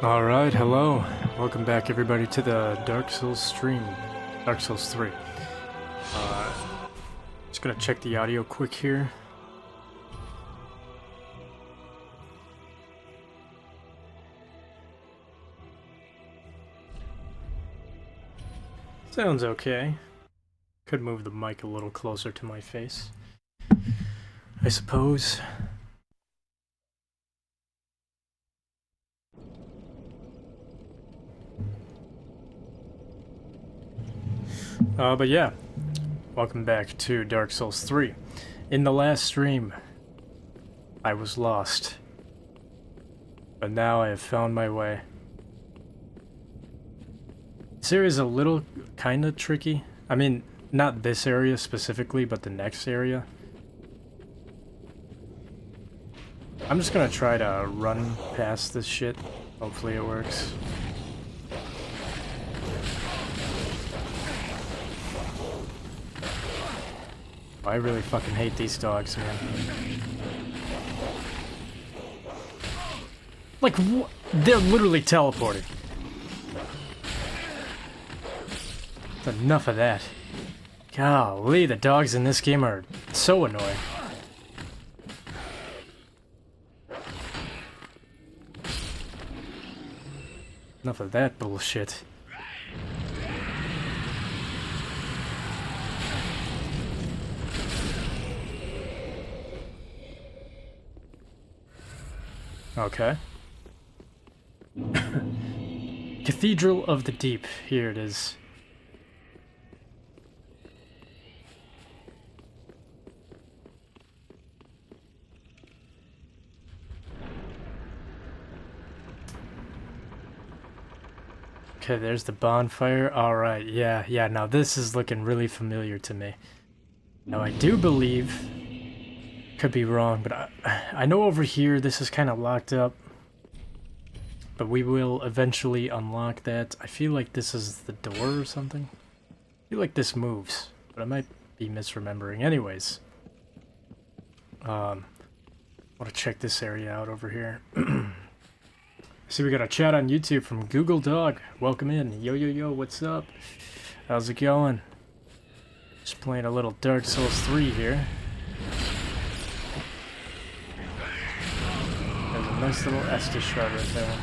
Alright, hello. Welcome back everybody to the Dark Souls stream. Dark Souls 3. Just gonna check the audio quick here. Sounds okay. Could move the mic a little closer to my face, I suppose. But yeah, welcome back to Dark Souls 3. In the last stream, I was lost, but now I have found my way. This area is a little kind of tricky. I mean, not this area specifically, but the next area. I'm just gonna try to run past this shit. Hopefully it works. I really fucking hate these dogs, man. Like, they're literally teleporting. Enough of that. Golly, the dogs in this game are so annoying. Enough of that bullshit. Okay. Cathedral of the Deep. Here it is. Okay, there's the bonfire. Alright, yeah, now this is looking really familiar to me. Now I do believe, could be wrong, but I know over here this is kind of locked up. But we will eventually unlock that. I feel like this is the door or something. I feel like this moves, but I might be misremembering. Anyways. I want to check this area out over here. See, we got a chat on YouTube from Google Dog. Welcome in. Yo, what's up? How's it going? Just playing a little Dark Souls 3 here. There's a nice little Austish right there.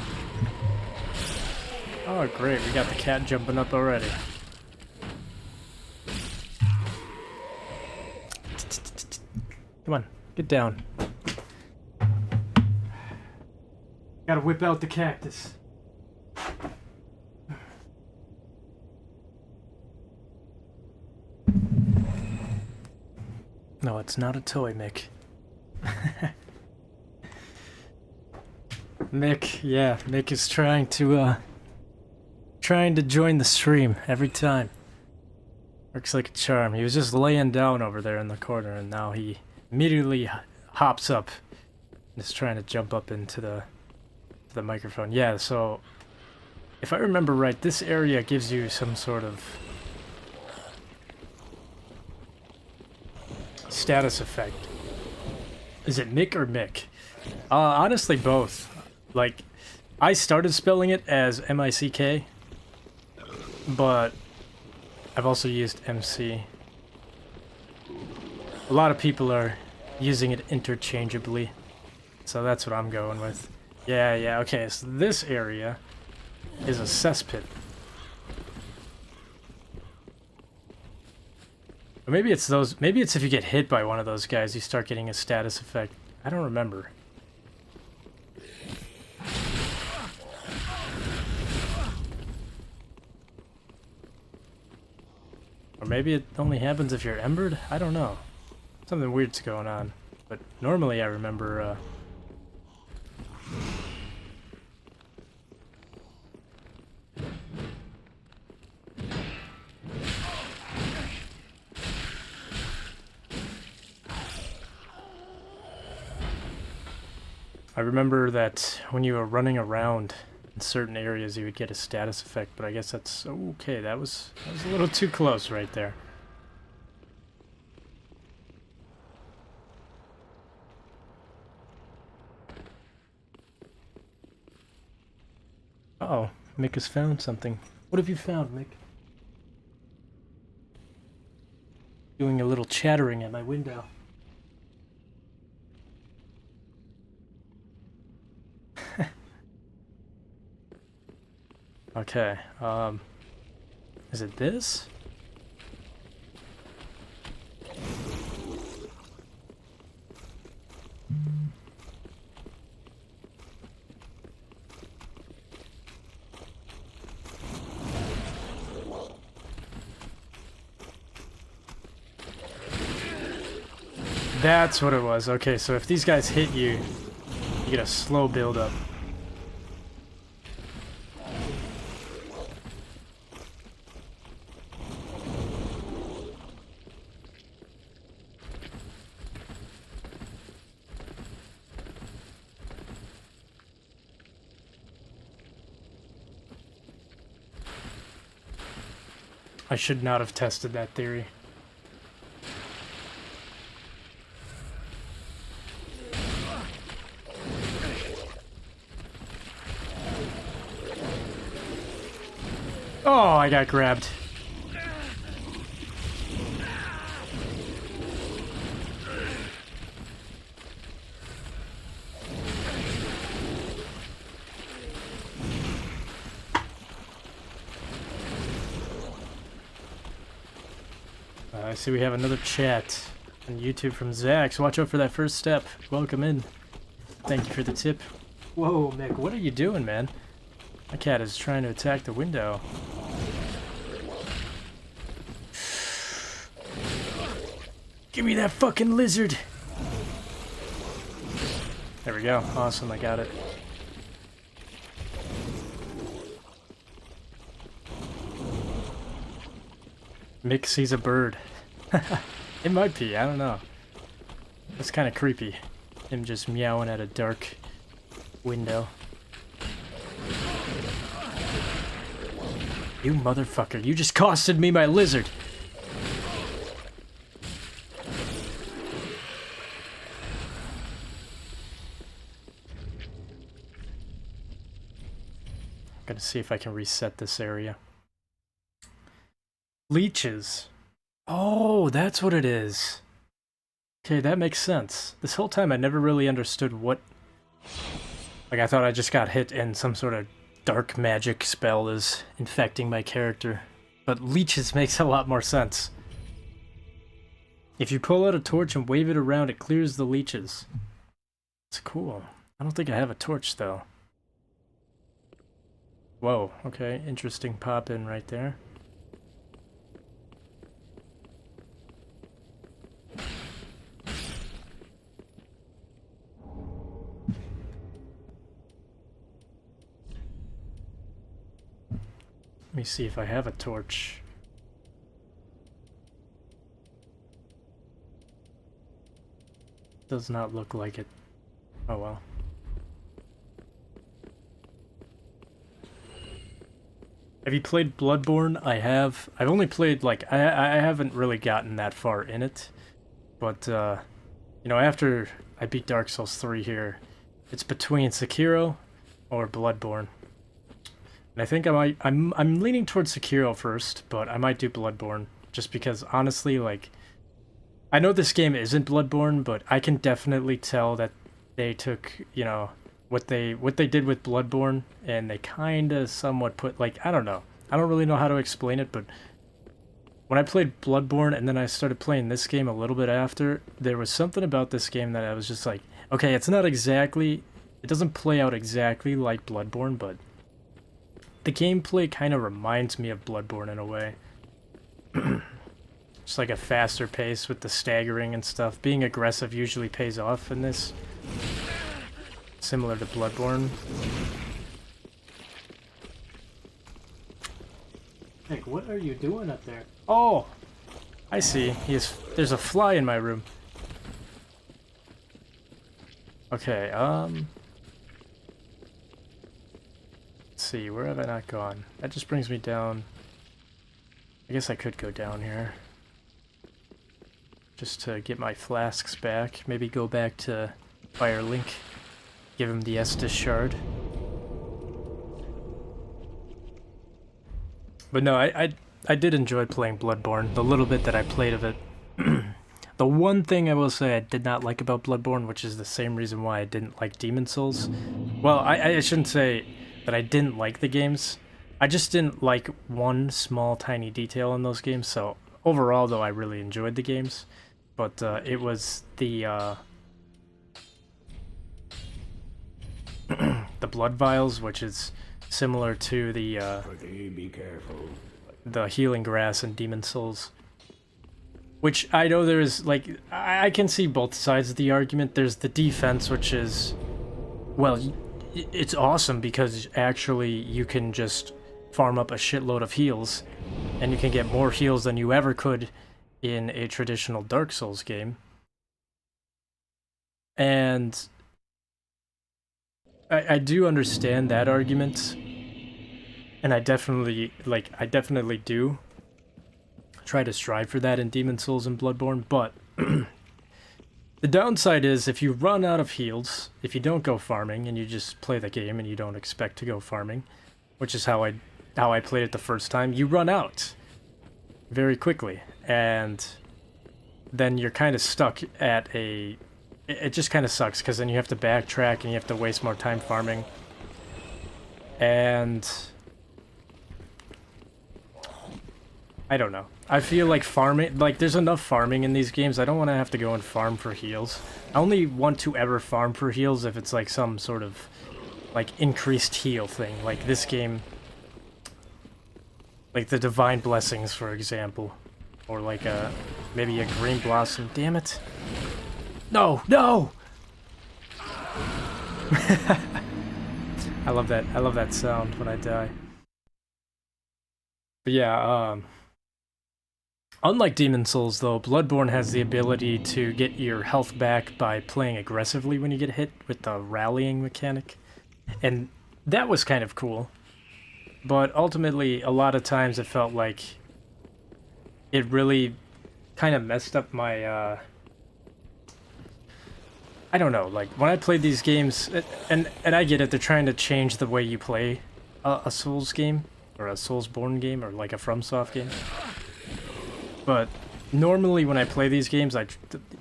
Oh, great. We got the cat jumping up already. Come on, get down. Gotta whip out the cactus. No, it's not a toy, Mick. Mick, yeah, Mick is trying to join the stream every time. Works like a charm. He was just laying down over there in the corner, and now he immediately hops up and is trying to jump up into the microphone. Yeah, so if I remember right, this area gives you some sort of status effect. Is it Mick or Mick? Honestly, both. Like, I started spelling it as M-I-C-K, but I've also used MC. A lot of people are using it interchangeably, so that's what I'm going with. Yeah, okay, so this area is a cesspit. Or maybe it's those, maybe it's if you get hit by one of those guys, you start getting a status effect. I don't remember. Or maybe it only happens if you're embered? I don't know. Something weird's going on. But normally I remember, I remember that when you were running around in certain areas you would get a status effect, but I guess that's okay. That was a little too close right there. Uh-oh, Mick has found something. What have you found, Mick? Doing a little chattering at my window. Okay, is it this? That's what it was. Okay, so if these guys hit you, you get a slow build up. I should not have tested that theory. Oh, I got grabbed. I see we have another chat on YouTube from Zach. So watch out for that first step. Welcome in. Thank you for the tip. Whoa, Mick, what are you doing, man? My cat is trying to attack the window. Give me that fucking lizard! There we go. Awesome, I got it. Mick sees a bird. It might be, I don't know. It's kind of creepy. Him just meowing at a dark window. You motherfucker, you just costed me my lizard! Gonna see if I can reset this area. Leeches. Oh, that's what it is. Okay, that makes sense. This whole time I never really understood what... Like, I thought I just got hit and some sort of dark magic spell is infecting my character. But leeches makes a lot more sense. If you pull out a torch and wave it around, it clears the leeches. It's cool. I don't think I have a torch, though. Whoa, okay, interesting pop-in right there. Let me see if I have a torch. Does not look like it. Oh well. Have you played Bloodborne? I have. I've only played, like, I haven't really gotten that far in it. But, you know, after I beat Dark Souls 3 here, it's between Sekiro or Bloodborne. And I think I'm leaning towards Sekiro first, but I might do Bloodborne. Just because, honestly, like, I know this game isn't Bloodborne, but I can definitely tell that they took, you know, what they did with Bloodborne, and they kind of somewhat put, like, I don't know. I don't really know how to explain it, but when I played Bloodborne and then I started playing this game a little bit after, there was something about this game that I was just like, okay, it's not exactly, it doesn't play out exactly like Bloodborne, but the gameplay kind of reminds me of Bloodborne in a way. Just like a faster pace with the staggering and stuff. Being aggressive usually pays off in this. Similar to Bloodborne. Nick, what are you doing up there? Oh! I see. There's a fly in my room. Okay, let's see, where have I not gone? That just brings me down. I guess I could go down here. Just to get my flasks back. Maybe go back to Firelink. Give him the Austish shard. But no, I did enjoy playing Bloodborne, the little bit that I played of it. The one thing I will say I did not like about Bloodborne, which is the same reason why I didn't like Demon Souls. Well, I shouldn't say that I didn't like the games. I just didn't like one small tiny detail in those games. So overall, though, I really enjoyed the games. But it was the the blood vials, which is similar to Be careful. the healing grass in Demon Souls. Which I know there's, like, I can see both sides of the argument. There's the defense, which is, well, it's awesome because actually you can just farm up a shitload of heals, and you can get more heals than you ever could in a traditional Dark Souls game. And I do understand that argument, and I definitely do try to strive for that in Demon Souls and Bloodborne, but the downside is if you run out of heals, if you don't go farming and you just play the game and you don't expect to go farming, which is how I played it the first time, you run out very quickly, and then you're kind of stuck at a... It just kind of sucks, because then you have to backtrack and you have to waste more time farming. And I don't know. I feel like farming, like, there's enough farming in these games. I don't want to have to go and farm for heals. I only want to ever farm for heals if it's like some sort of like increased heal thing. Like this game, like the Divine Blessings, for example, or like maybe a Green Blossom. Damn it! No, no! I love that. I love that sound when I die. But yeah, unlike Demon Souls, though, Bloodborne has the ability to get your health back by playing aggressively when you get hit with the rallying mechanic. And that was kind of cool. But ultimately, a lot of times it felt like it really kind of messed up my, I don't know, like, when I played these games, and I get it, they're trying to change the way you play a Souls game, or a Soulsborne game, or like a FromSoft game. But normally when I play these games,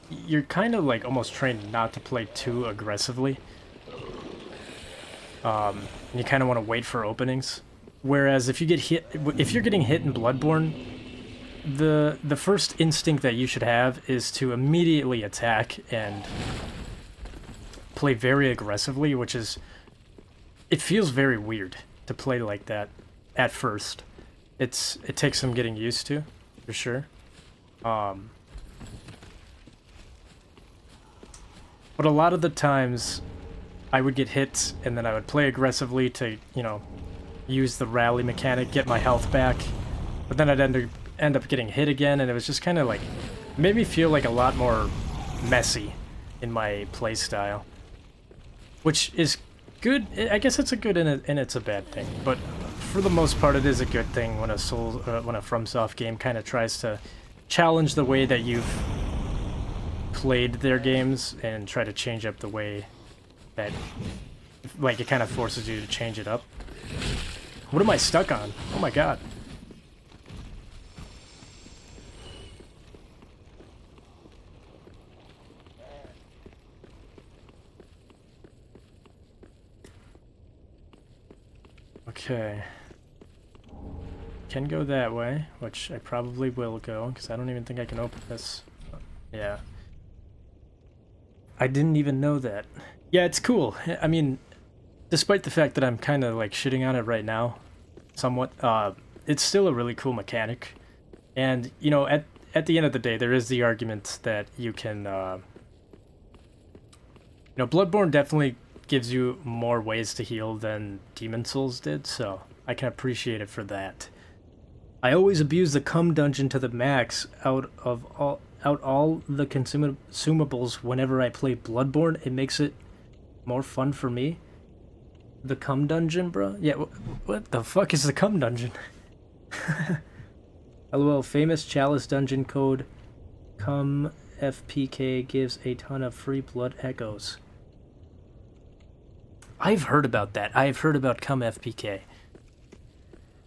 you're kind of like almost trained not to play too aggressively. You kind of want to wait for openings. Whereas if you get hit, if you're getting hit in Bloodborne, the first instinct that you should have is to immediately attack and play very aggressively, which is, it feels very weird to play like that at first. It takes some getting used to, for sure. But a lot of the times I would get hit and then I would play aggressively to, you know, use the rally mechanic, get my health back, but then I'd end up getting hit again, and it was just kind of like, made me feel like a lot more messy in my play style, which is good. I guess it's a good and it's a bad thing, but for the most part it is a good thing when a FromSoft game kind of tries to challenge the way that you've played their games and try to change up the way that, like, it kind of forces you to change it up. What am I stuck on? Oh my god. Okay. Can go that way, which I probably will go, because I don't even think I can open this. Yeah. I didn't even know that. Yeah, it's cool. I mean, despite the fact that I'm kind of like shitting on it right now, somewhat, it's still a really cool mechanic. And, you know, at the end of the day, there is the argument that you can, you know, Bloodborne definitely gives you more ways to heal than Demon Souls did, so I can appreciate it for that. I always abuse the cum dungeon to the max out all the consumables whenever I play Bloodborne. It makes it more fun for me. The cum dungeon, bro? Yeah, what the fuck is the cum dungeon? LOL, famous Chalice dungeon code cum FPK gives a ton of free blood echoes. I've heard about that. I've heard about cum FPK.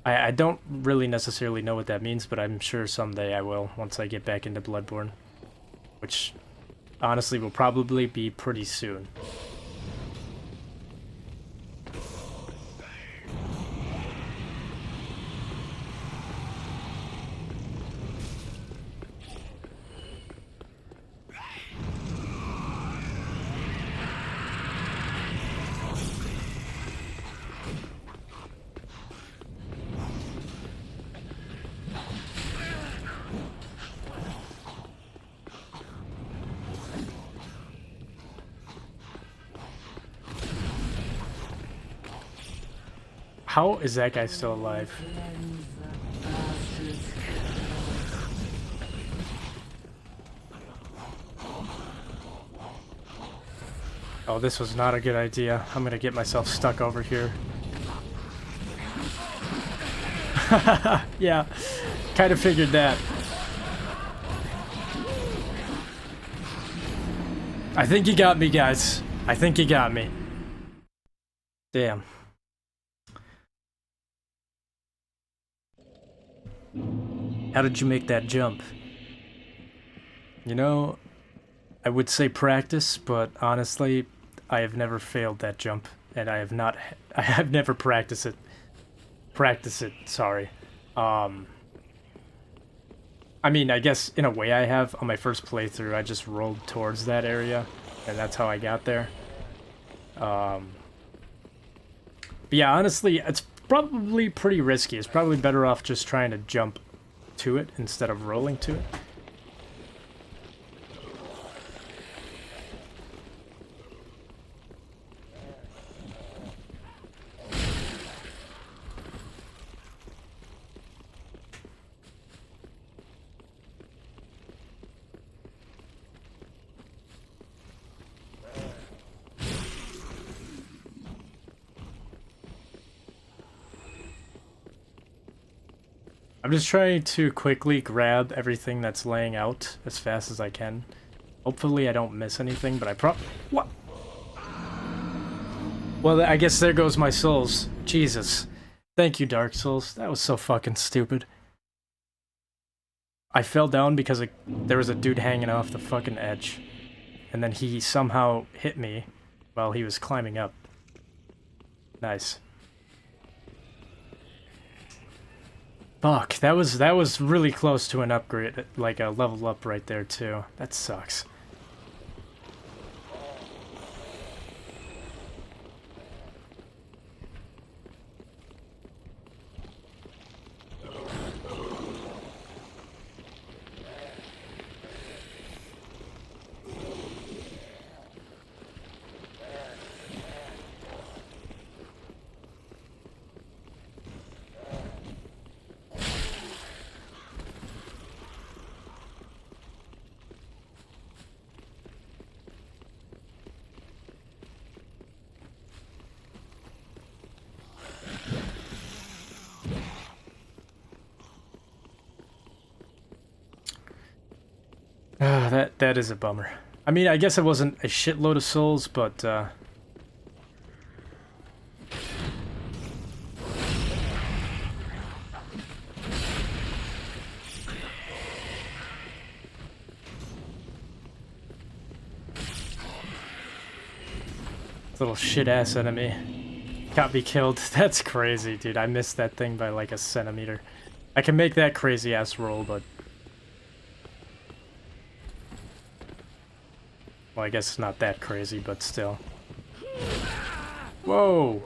I don't really necessarily know what that means, but I'm sure someday I will once I get back into Bloodborne. Which, honestly, will probably be pretty soon. How is that guy still alive? Oh, this was not a good idea. I'm gonna get myself stuck over here. Yeah, kind of figured that. I think he got me, guys. I think he got me. Damn. How did you make that jump? You know, I would say practice, but honestly, I have never failed that jump, and I have never practiced it. Sorry. I mean, I guess in a way I have. On my first playthrough, I just rolled towards that area, and that's how I got there. But yeah, honestly, it's probably pretty risky. It's probably better off just trying to jump to it instead of rolling to it. I'm just trying to quickly grab everything that's laying out as fast as I can. Hopefully I don't miss anything, but what? Well, I guess there goes my souls. Jesus. Thank you, Dark Souls. That was so fucking stupid. I fell down because there was a dude hanging off the fucking edge. And then he somehow hit me while he was climbing up. Nice. Fuck, that was really close to an upgrade, like a level up right there too. That sucks. That is a bummer. I mean, I guess it wasn't a shitload of souls, but little shit-ass enemy got me killed. That's crazy, dude. I missed that thing by like a centimeter. I can make that crazy-ass roll, but... well, I guess it's not that crazy, but still. Whoa!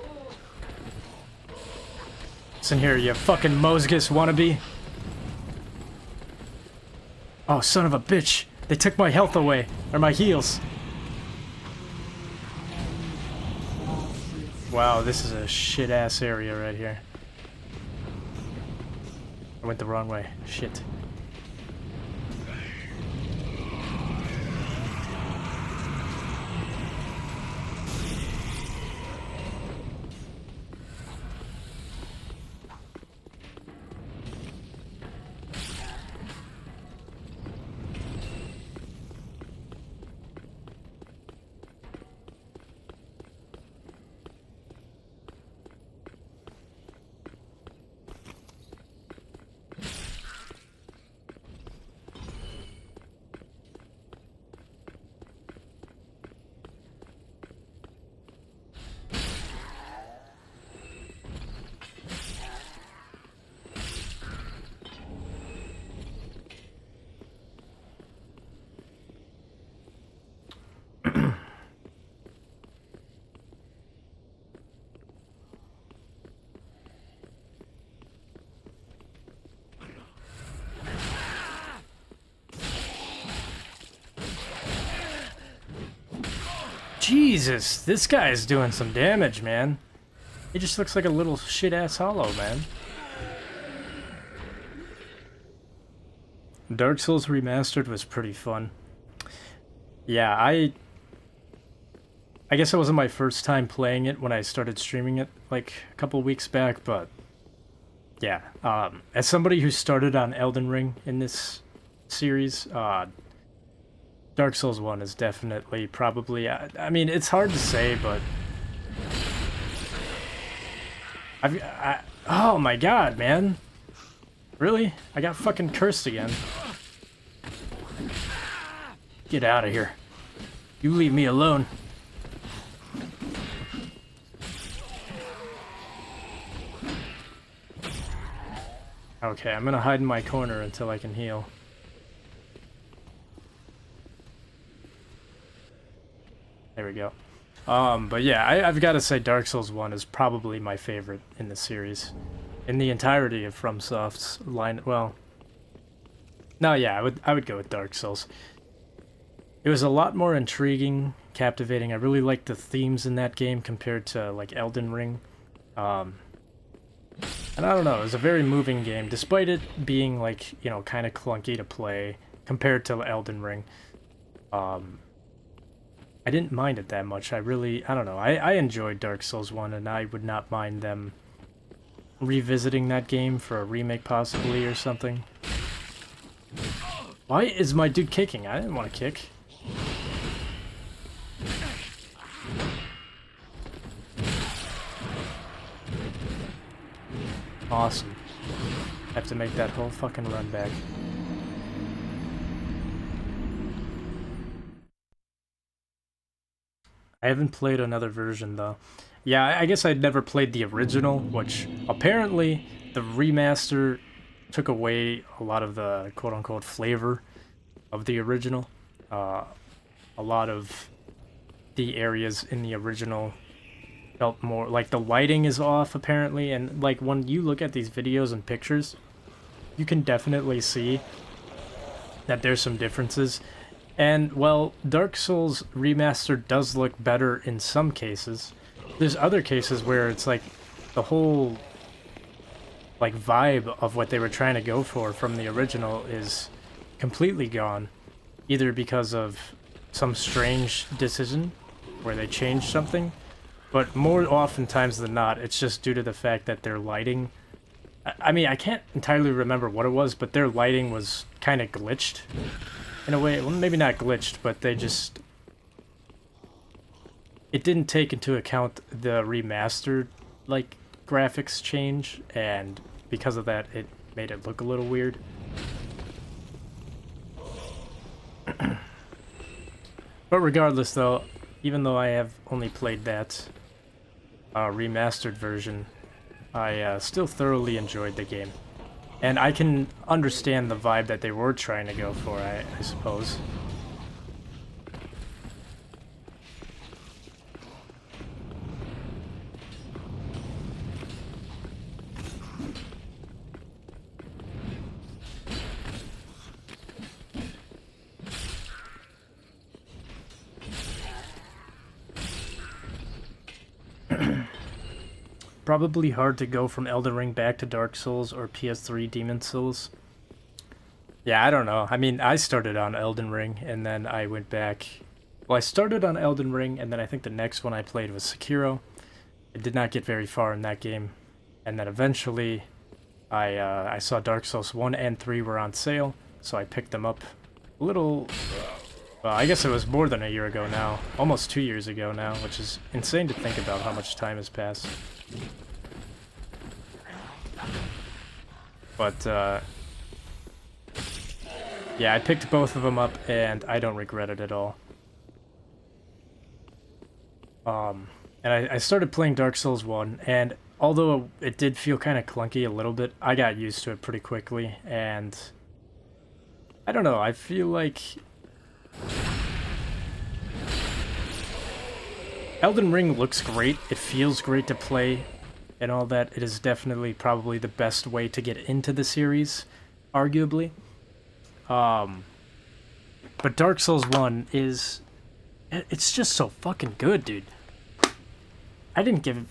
Listen here, you fucking Mosgus wannabe. Oh, son of a bitch! They took my health away, or my heals. Wow, this is a shit-ass area right here. I went the wrong way. Shit. Jesus, this guy is doing some damage, man. He just looks like a little shit-ass hollow, man. Dark Souls Remastered was pretty fun. Yeah, I guess it wasn't my first time playing it when I started streaming it like a couple weeks back, but yeah, as somebody who started on Elden Ring in this series, Dark Souls 1 is definitely probably, I mean, it's hard to say, but oh my god, man. Really? I got fucking cursed again. Get out of here. You leave me alone. Okay, I'm gonna hide in my corner until I can heal. There we go. But yeah, I've got to say Dark Souls 1 is probably my favorite in the series. In the entirety of FromSoft's line, well... No, yeah, I would go with Dark Souls. It was a lot more intriguing, captivating. I really liked the themes in that game compared to, like, Elden Ring. And I don't know, it was a very moving game, despite it being, like, you know, kind of clunky to play compared to Elden Ring. I didn't mind it that much. I don't know. I enjoyed Dark Souls 1, and I would not mind them revisiting that game for a remake possibly or something. Why is my dude kicking? I didn't want to kick. Awesome. Have to make that whole fucking run back. I haven't played another version though. Yeah, I guess I'd never played the original, which apparently the remaster took away a lot of the quote-unquote flavor of the original. A lot of the areas in the original felt more like the lighting is off apparently, and like when you look at these videos and pictures, you can definitely see that there's some differences. And, well, Dark Souls Remastered does look better in some cases. There's other cases where it's like the whole like vibe of what they were trying to go for from the original is completely gone. Either because of some strange decision where they changed something, but more oftentimes than not, it's just due to the fact that their lighting... I mean, I can't entirely remember what it was, but their lighting was kind of glitched. In a way, well, maybe not glitched, but they just... It didn't take into account the remastered, like, graphics change, and because of that, it made it look a little weird. But regardless, though, even though I have only played that remastered version, I still thoroughly enjoyed the game. And I can understand the vibe that they were trying to go for, I suppose. Probably hard to go from Elden Ring back to Dark Souls or PS3 Demon Souls. Yeah, I don't know. I mean, I started on Elden Ring and then I went back. Well, I started on Elden Ring and then I think the next one I played was Sekiro. I did not get very far in that game. And then eventually I saw Dark Souls 1 and 3 were on sale, so I picked them up a little... Well, I guess it was more than a year ago now. Almost 2 years ago now, which is insane to think about how much time has passed. But, yeah, I picked both of them up, and I don't regret it at all. And I started playing Dark Souls 1, and although it did feel kind of clunky a little bit, I got used to it pretty quickly, and... I don't know, I feel like... Elden Ring looks great, it feels great to play, and all that. It is definitely probably the best way to get into the series, arguably. But Dark Souls 1 is It's just so fucking good, dude. I didn't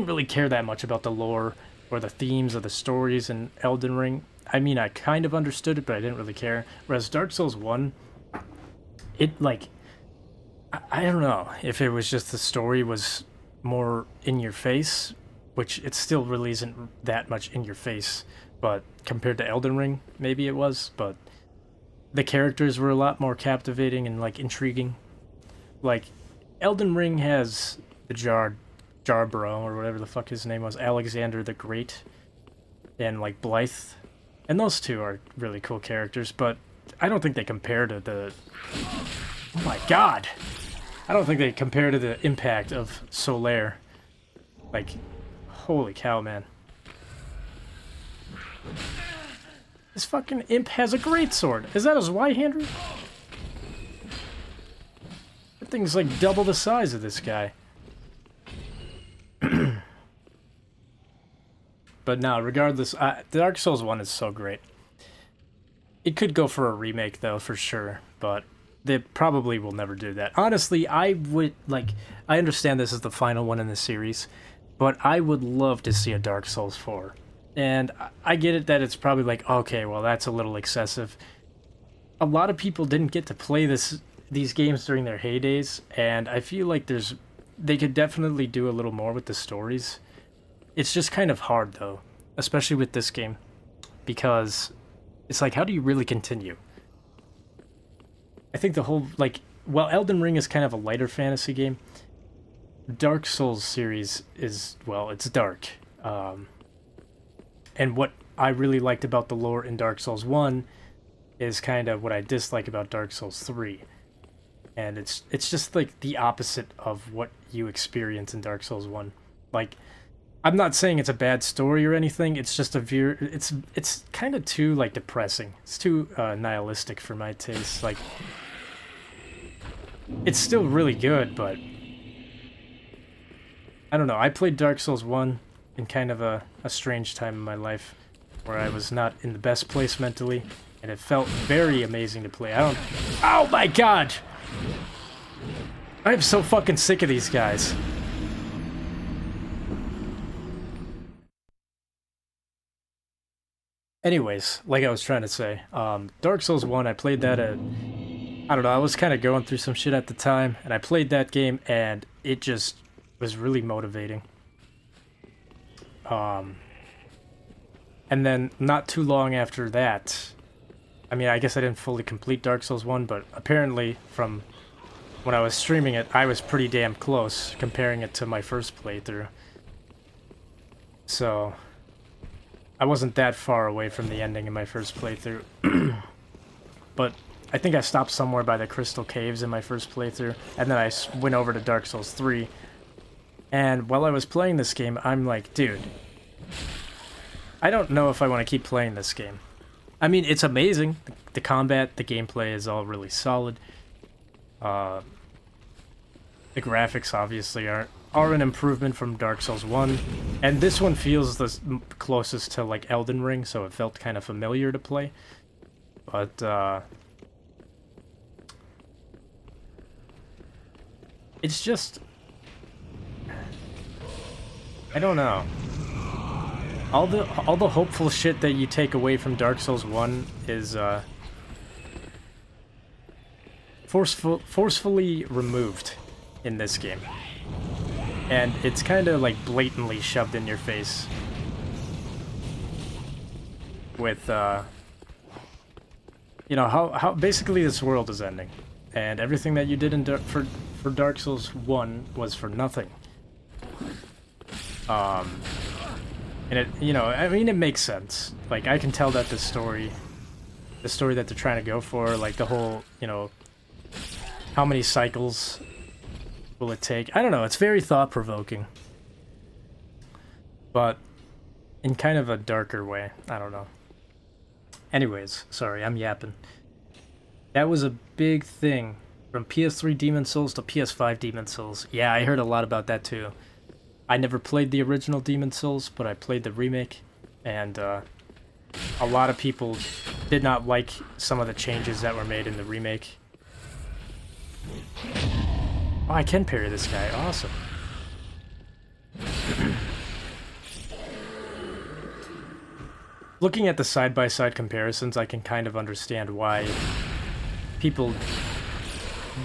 really care that much about the lore or the themes or the stories in Elden Ring. I mean, I kind of understood it, but I didn't really care. Whereas Dark Souls 1, it, like, I don't know if it was just the story was more in your face, which it still really isn't that much in your face, but compared to Elden Ring, maybe it was, but the characters were a lot more captivating and, like, intriguing. Like, Elden Ring has the Jarbro, or whatever the fuck his name was, Alexander the Great, and, like, Blythe, and those two are really cool characters, but I don't think they compare to the... Oh my god! I don't think they compare to the impact of Solaire. Like, holy cow, man. This fucking imp has a greatsword. Is that his Y-hander? That thing's like double the size of this guy. But no, regardless, Dark Souls 1 is so great. It could go for a remake, though, for sure, but they probably will never do that. Honestly, I would, like, I understand this is the final one in the series, but I would love to see a Dark Souls 4. And I get it that it's probably like, okay, well, that's a little excessive. A lot of people didn't get to play these games during their heydays, and I feel like they could definitely do a little more with the stories. It's just kind of hard, though, especially with this game, because it's like, how do you really continue? I think the whole, like, while Elden Ring is kind of a lighter fantasy game, Dark Souls series is, well, it's dark. And what I really liked about the lore in Dark Souls 1 is kind of what I dislike about Dark Souls 3. And it's just, like, the opposite of what you experience in Dark Souls 1. Like, I'm not saying it's a bad story or anything, it's just it's kind of too, like, depressing. It's too nihilistic for my taste. Like, it's still really good, but I don't know. I played Dark Souls 1 in kind of a strange time in my life where I was not in the best place mentally, and it felt very amazing to play. Oh my god! I'm so fucking sick of these guys. Anyways, like I was trying to say, Dark Souls 1, I played that at, I don't know, I was kind of going through some shit at the time, and I played that game, and it just was really motivating. And then not too long after that, I mean, I guess I didn't fully complete Dark Souls 1, but apparently from when I was streaming it, I was pretty damn close, comparing it to my first playthrough. So I wasn't that far away from the ending in my first playthrough. But I think I stopped somewhere by the Crystal Caves in my first playthrough, and then I went over to Dark Souls 3. And while I was playing this game, I'm like, dude, I don't know if I want to keep playing this game. I mean, it's amazing. The combat, the gameplay is all really solid. The graphics, obviously, are an improvement from Dark Souls 1. And this one feels the closest to, like, Elden Ring, so it felt kind of familiar to play. But, it's just... I don't know. All the hopeful shit that you take away from Dark Souls 1 is forcefully removed in this game. And it's kind of like blatantly shoved in your face with you know, how basically this world is ending, and everything that you did in for Dark Souls 1 was for nothing. And it, you know, I mean, it makes sense. Like, I can tell that the story that they're trying to go for, like the whole, you know, how many cycles will it take? I don't know, it's very thought-provoking. But in kind of a darker way, I don't know. Anyways, sorry, I'm yapping. That was a big thing. From PS3 Demon Souls to PS5 Demon Souls. Yeah, I heard a lot about that too. I never played the original Demon Souls, but I played the remake, and a lot of people did not like some of the changes that were made in the remake. Oh, I can parry this guy. Awesome. Looking at the side-by-side comparisons, I can kind of understand why people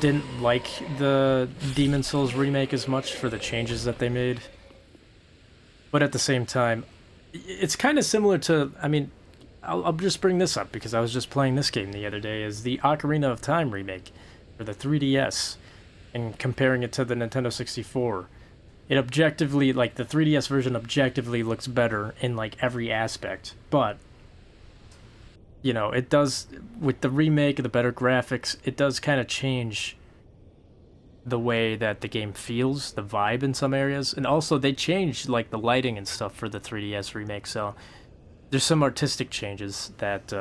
didn't like the Demon Souls remake as much for the changes that they made. But at the same time, it's kind of similar to, I mean, I'll just bring this up because I was just playing this game the other day, is the Ocarina of Time remake for the 3DS, and comparing it to the Nintendo 64. It objectively, like, the 3DS version objectively looks better in, like, every aspect, but, you know, it does, with the remake, the better graphics, it does kind of change the way that the game feels, the vibe in some areas, and also they changed, like, the lighting and stuff for the 3DS remake, so there's some artistic changes that,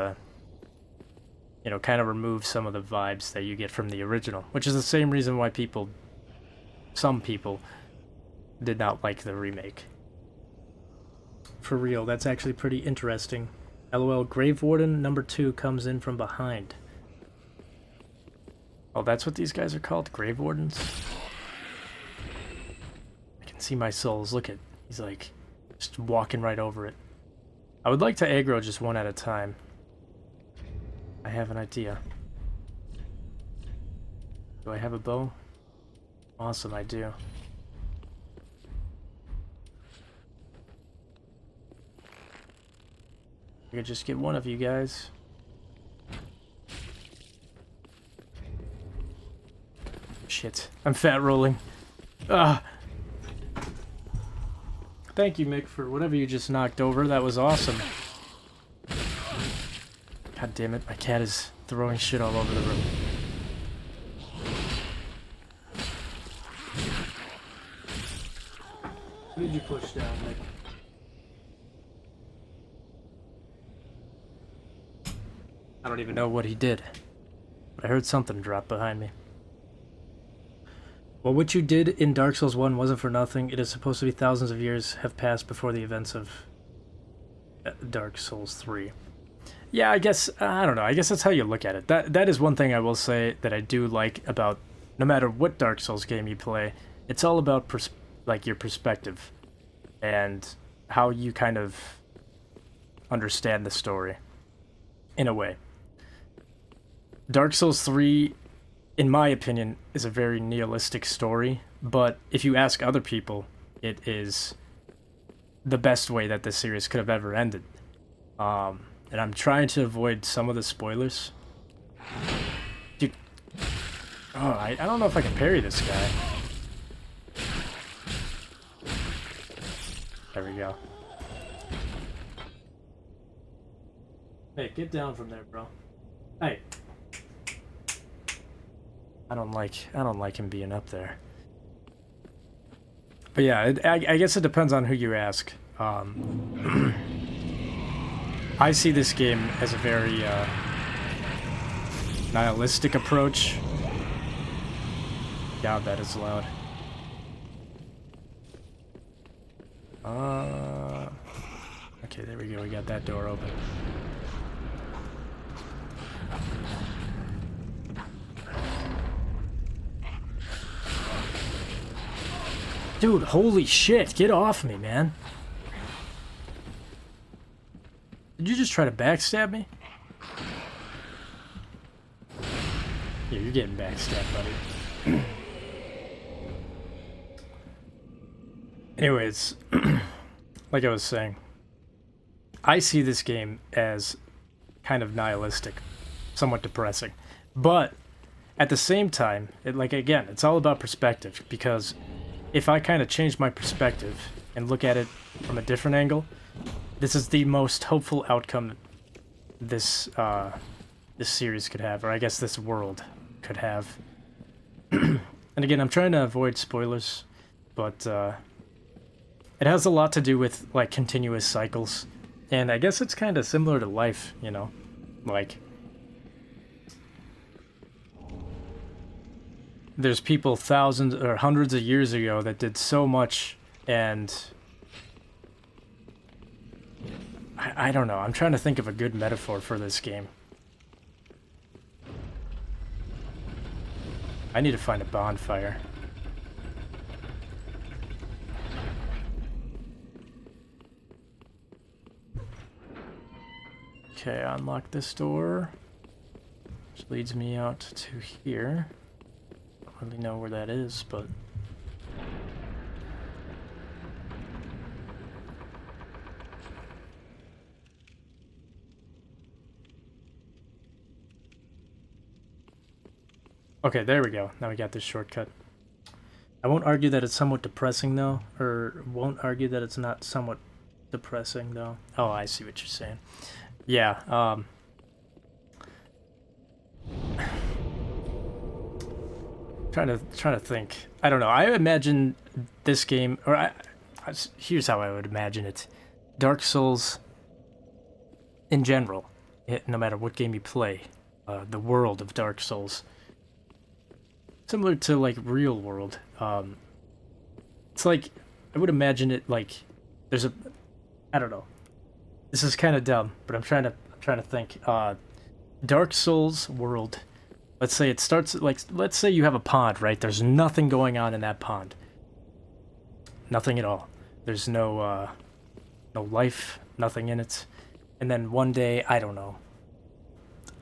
you know, kind of remove some of the vibes that you get from the original, which is the same reason why some people, did not like the remake. For real, that's actually pretty interesting. LOL, Grave Warden number 2 comes in from behind. Oh, that's what these guys are called? Grave Wardens? I can see my souls. Look at, he's like, just walking right over it. I would like to aggro just one at a time. I have an idea. Do I have a bow? Awesome, I do. I could just get one of you guys. Shit, I'm fat rolling. Ah. Thank you, Mick, for whatever you just knocked over. That was awesome. God damn it, my cat is throwing shit all over the room. Who did you push down, Mick? I don't even know what he did, but I heard something drop behind me. Well, what you did in Dark Souls 1 wasn't for nothing. It is supposed to be thousands of years have passed before the events of Dark Souls 3. Yeah, I guess, I don't know, I guess that's how you look at it. That is one thing I will say that I do like about, no matter what Dark Souls game you play, it's all about, like, your perspective and how you kind of understand the story, in a way. Dark Souls 3, in my opinion, is a very nihilistic story, but if you ask other people, it is the best way that this series could have ever ended. And I'm trying to avoid some of the spoilers. Dude. Oh, I don't know if I can parry this guy. There we go. Hey, get down from there, bro. Hey. I don't like him being up there. But yeah, I guess it depends on who you ask. I see this game as a very nihilistic approach. God, that is loud. Okay, there we go. We got that door open. Dude, holy shit, get off me, man. Did you just try to backstab me? Yeah, you're getting backstabbed, buddy. Anyways, like I was saying, I see this game as kind of nihilistic, somewhat depressing. But at the same time, again, it's all about perspective, because if I kind of change my perspective and look at it from a different angle, this is the most hopeful outcome this series could have, or I guess this world could have. And again, I'm trying to avoid spoilers, but it has a lot to do with, like, continuous cycles. And I guess it's kind of similar to life, you know? Like, there's people thousands or hundreds of years ago that did so much, and I don't know. I'm trying to think of a good metaphor for this game. I need to find a bonfire. Okay, unlock this door. Which leads me out to here. Don't really know where that is, but... Okay, there we go. Now we got this shortcut. I won't argue that it's somewhat depressing, though. Or won't argue that it's not somewhat depressing, though. Oh, I see what you're saying. Yeah, trying to think. I don't know. I imagine this game, or here's how I would imagine it: Dark Souls, in general, no matter what game you play, the world of Dark Souls, similar to like real world. It's like I would imagine it like there's a, I don't know. This is kind of dumb, but I'm trying to think. Dark Souls world. Let's say it starts like, let's say you have a pond, right? There's nothing going on in that pond. Nothing at all. There's no life, nothing in it. And then one day, I don't know,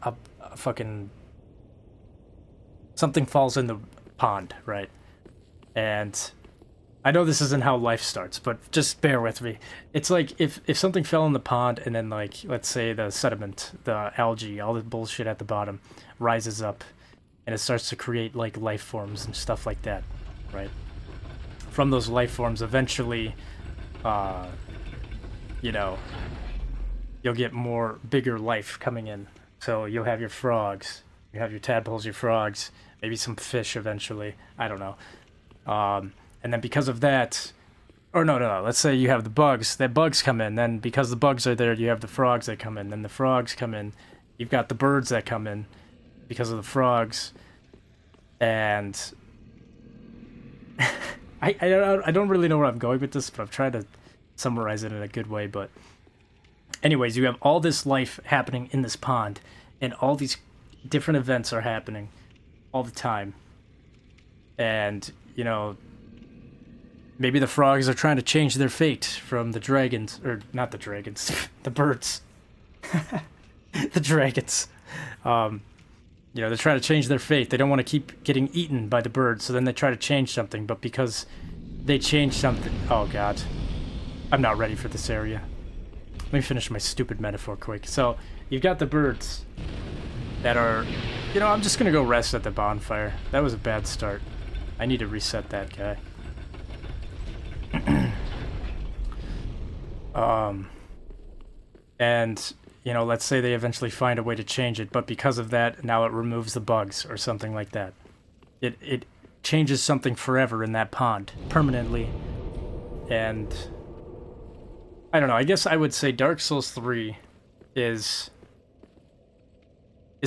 a fucking something falls in the pond, right? And I know this isn't how life starts, but just bear with me. It's like if something fell in the pond and then, like, let's say the sediment, the algae, all the bullshit at the bottom rises up and it starts to create like life forms and stuff like that, right? From those life forms, eventually, you know, you'll get more bigger life coming in. So you'll have your frogs, you have your tadpoles, your frogs, maybe some fish eventually. I don't know. And then because of that, or no, let's say you have the bugs, that bugs come in, then because the bugs are there, you have the frogs that come in, then the frogs come in, you've got the birds that come in because of the frogs, and I don't really know where I'm going with this, but I'm trying to summarize it in a good way, but anyways, you have all this life happening in this pond, and all these different events are happening all the time, and, you know, maybe the frogs are trying to change their fate from the dragons, or not the dragons, the birds. The dragons. You know, they're trying to change their fate. They don't want to keep getting eaten by the birds, so then they try to change something, but because they change something... Oh, God. I'm not ready for this area. Let me finish my stupid metaphor quick. So, you've got the birds that are... You know, I'm just gonna go rest at the bonfire. That was a bad start. I need to reset that guy. And, you know, let's say they eventually find a way to change it, but because of that, now it removes the bugs or something like that. It changes something forever in that pond, permanently. And I don't know, I guess I would say Dark Souls 3 is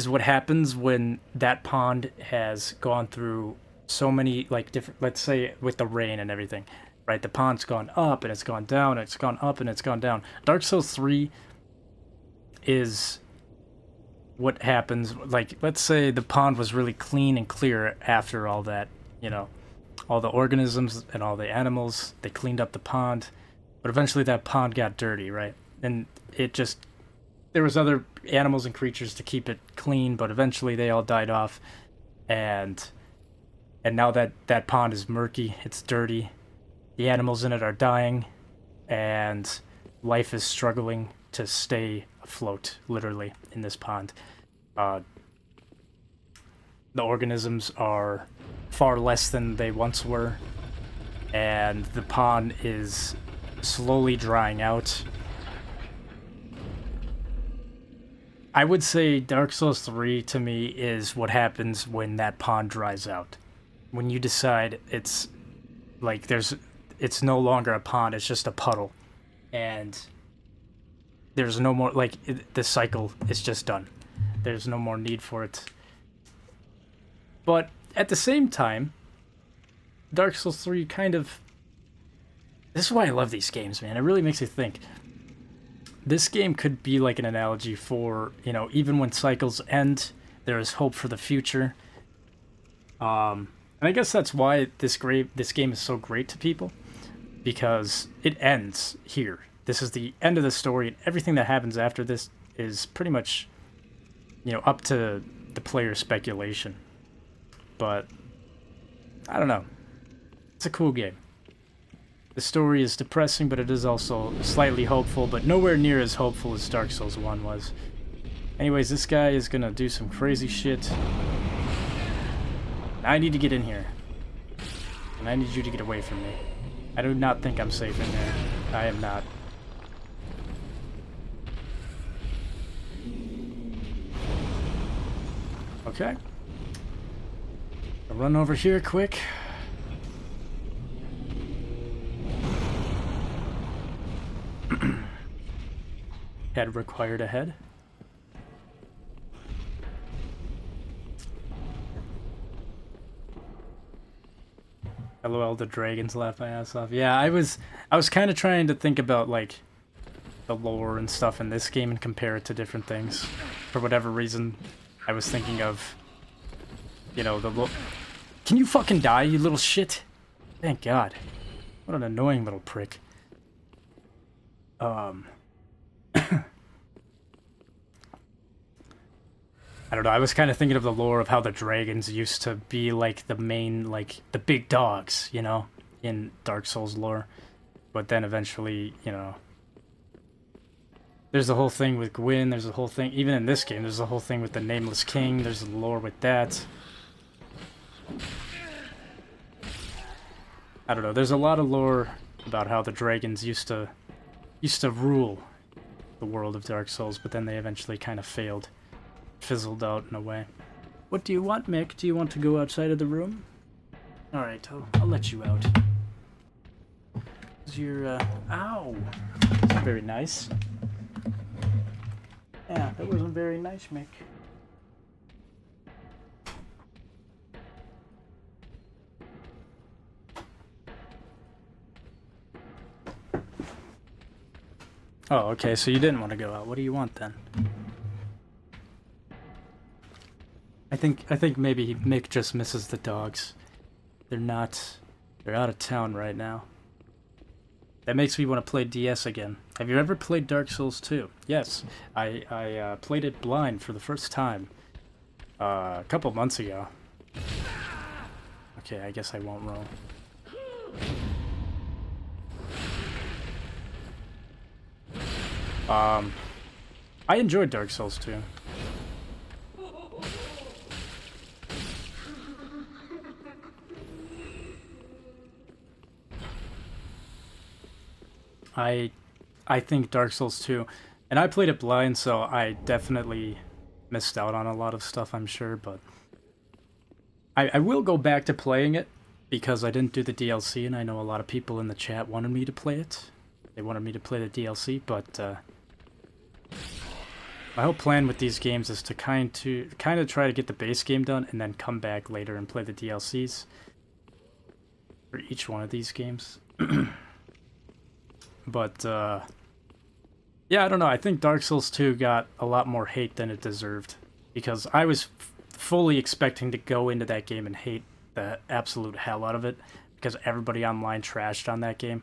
what happens when that pond has gone through so many, like, different, let's say with the rain and everything. Right, the pond's gone up, and it's gone down, and it's gone up, and it's gone down. Dark Souls 3 is what happens, like, let's say the pond was really clean and clear after all that, you know, all the organisms and all the animals, they cleaned up the pond, but eventually that pond got dirty, right? And it just, there was other animals and creatures to keep it clean, but eventually they all died off, and now that pond is murky, it's dirty. The animals in it are dying, and life is struggling to stay afloat, literally, in this pond. The organisms are far less than they once were, and the pond is slowly drying out. I would say Dark Souls 3, to me, is what happens when that pond dries out. When you decide it's, like, it's no longer a pond, it's just a puddle. And there's no more, like, the cycle is just done. There's no more need for it. But at the same time, Dark Souls 3 kind of... This is why I love these games, man. It really makes you think. This game could be like an analogy for, you know, even when cycles end, there is hope for the future. And I guess that's why this game is so great to people. Because it ends here. This is the end of the story, and everything that happens after this is pretty much, you know, up to the player's speculation. But I don't know. It's a cool game. The story is depressing, but it is also slightly hopeful, but nowhere near as hopeful as Dark Souls 1 was. Anyways, this guy is gonna do some crazy shit. I need to get in here. And I need you to get away from me. I do not think I'm safe in there. I am not. Okay. I'll run over here quick. Head required ahead. LOL, the dragons laugh my ass off. Yeah, I was kind of trying to think about like the lore and stuff in this game and compare it to different things. For whatever reason, I was thinking of, you know, the Can you fucking die, you little shit? Thank God. What an annoying little prick. I don't know, I was kind of thinking of the lore of how the dragons used to be like the main, like, the big dogs, you know, in Dark Souls lore. But then eventually, you know, there's the whole thing with Gwyn, there's the whole thing, even in this game, there's the whole thing with the Nameless King, there's the lore with that. I don't know, there's a lot of lore about how the dragons used to rule the world of Dark Souls, but then they eventually kind of failed. Fizzled out in a way. What do you want, Mick? Do you want to go outside of the room? Alright, I'll let you out. You're, ow! That's very nice. Yeah, that wasn't very nice, Mick. Oh, okay, so you didn't want to go out. What do you want, then? I think maybe Mick just misses the dogs. They're out of town right now. That makes me want to play DS again. Have you ever played Dark Souls 2? Yes, I played it blind for the first time a couple months ago. Okay, I guess I won't roll. I enjoyed Dark Souls 2. I think Dark Souls 2, and I played it blind, so I definitely missed out on a lot of stuff, I'm sure, but I will go back to playing it because I didn't do the DLC, and I know a lot of people in the chat wanted me to play it. They wanted me to play the DLC, but my whole plan with these games is to kind of try to get the base game done and then come back later and play the DLCs for each one of these games. But, yeah, I don't know. I think Dark Souls 2 got a lot more hate than it deserved. Because I was fully expecting to go into that game and hate the absolute hell out of it. Because everybody online trashed on that game.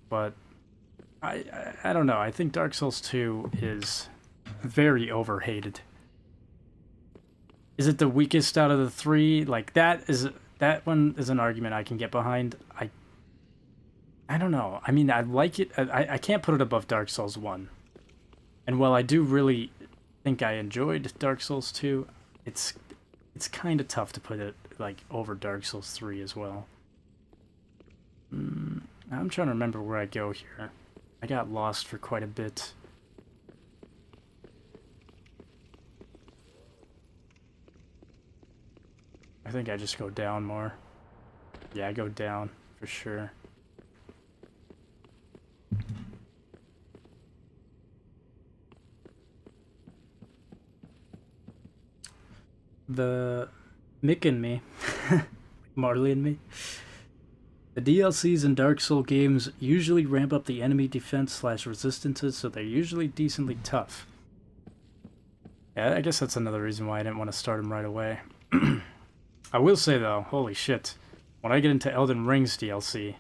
But, I don't know. I think Dark Souls 2 is very overhated. Is it the weakest out of the three? Like, that one is an argument I can get behind. I don't know. I mean, I like it. I can't put it above Dark Souls 1. And while I do really think I enjoyed Dark Souls 2, it's kind of tough to put it, like, over Dark Souls 3 as well. I'm trying to remember where I go here. I got lost for quite a bit. I think I just go down more. Yeah, I go down, for sure. The Mick and me, Marley and me, the DLCs in Dark Souls games usually ramp up the enemy defense / resistances, so they're usually decently tough. Yeah, I guess that's another reason why I didn't want to start them right away. I will say though, holy shit, when I get into Elden Ring's DLC,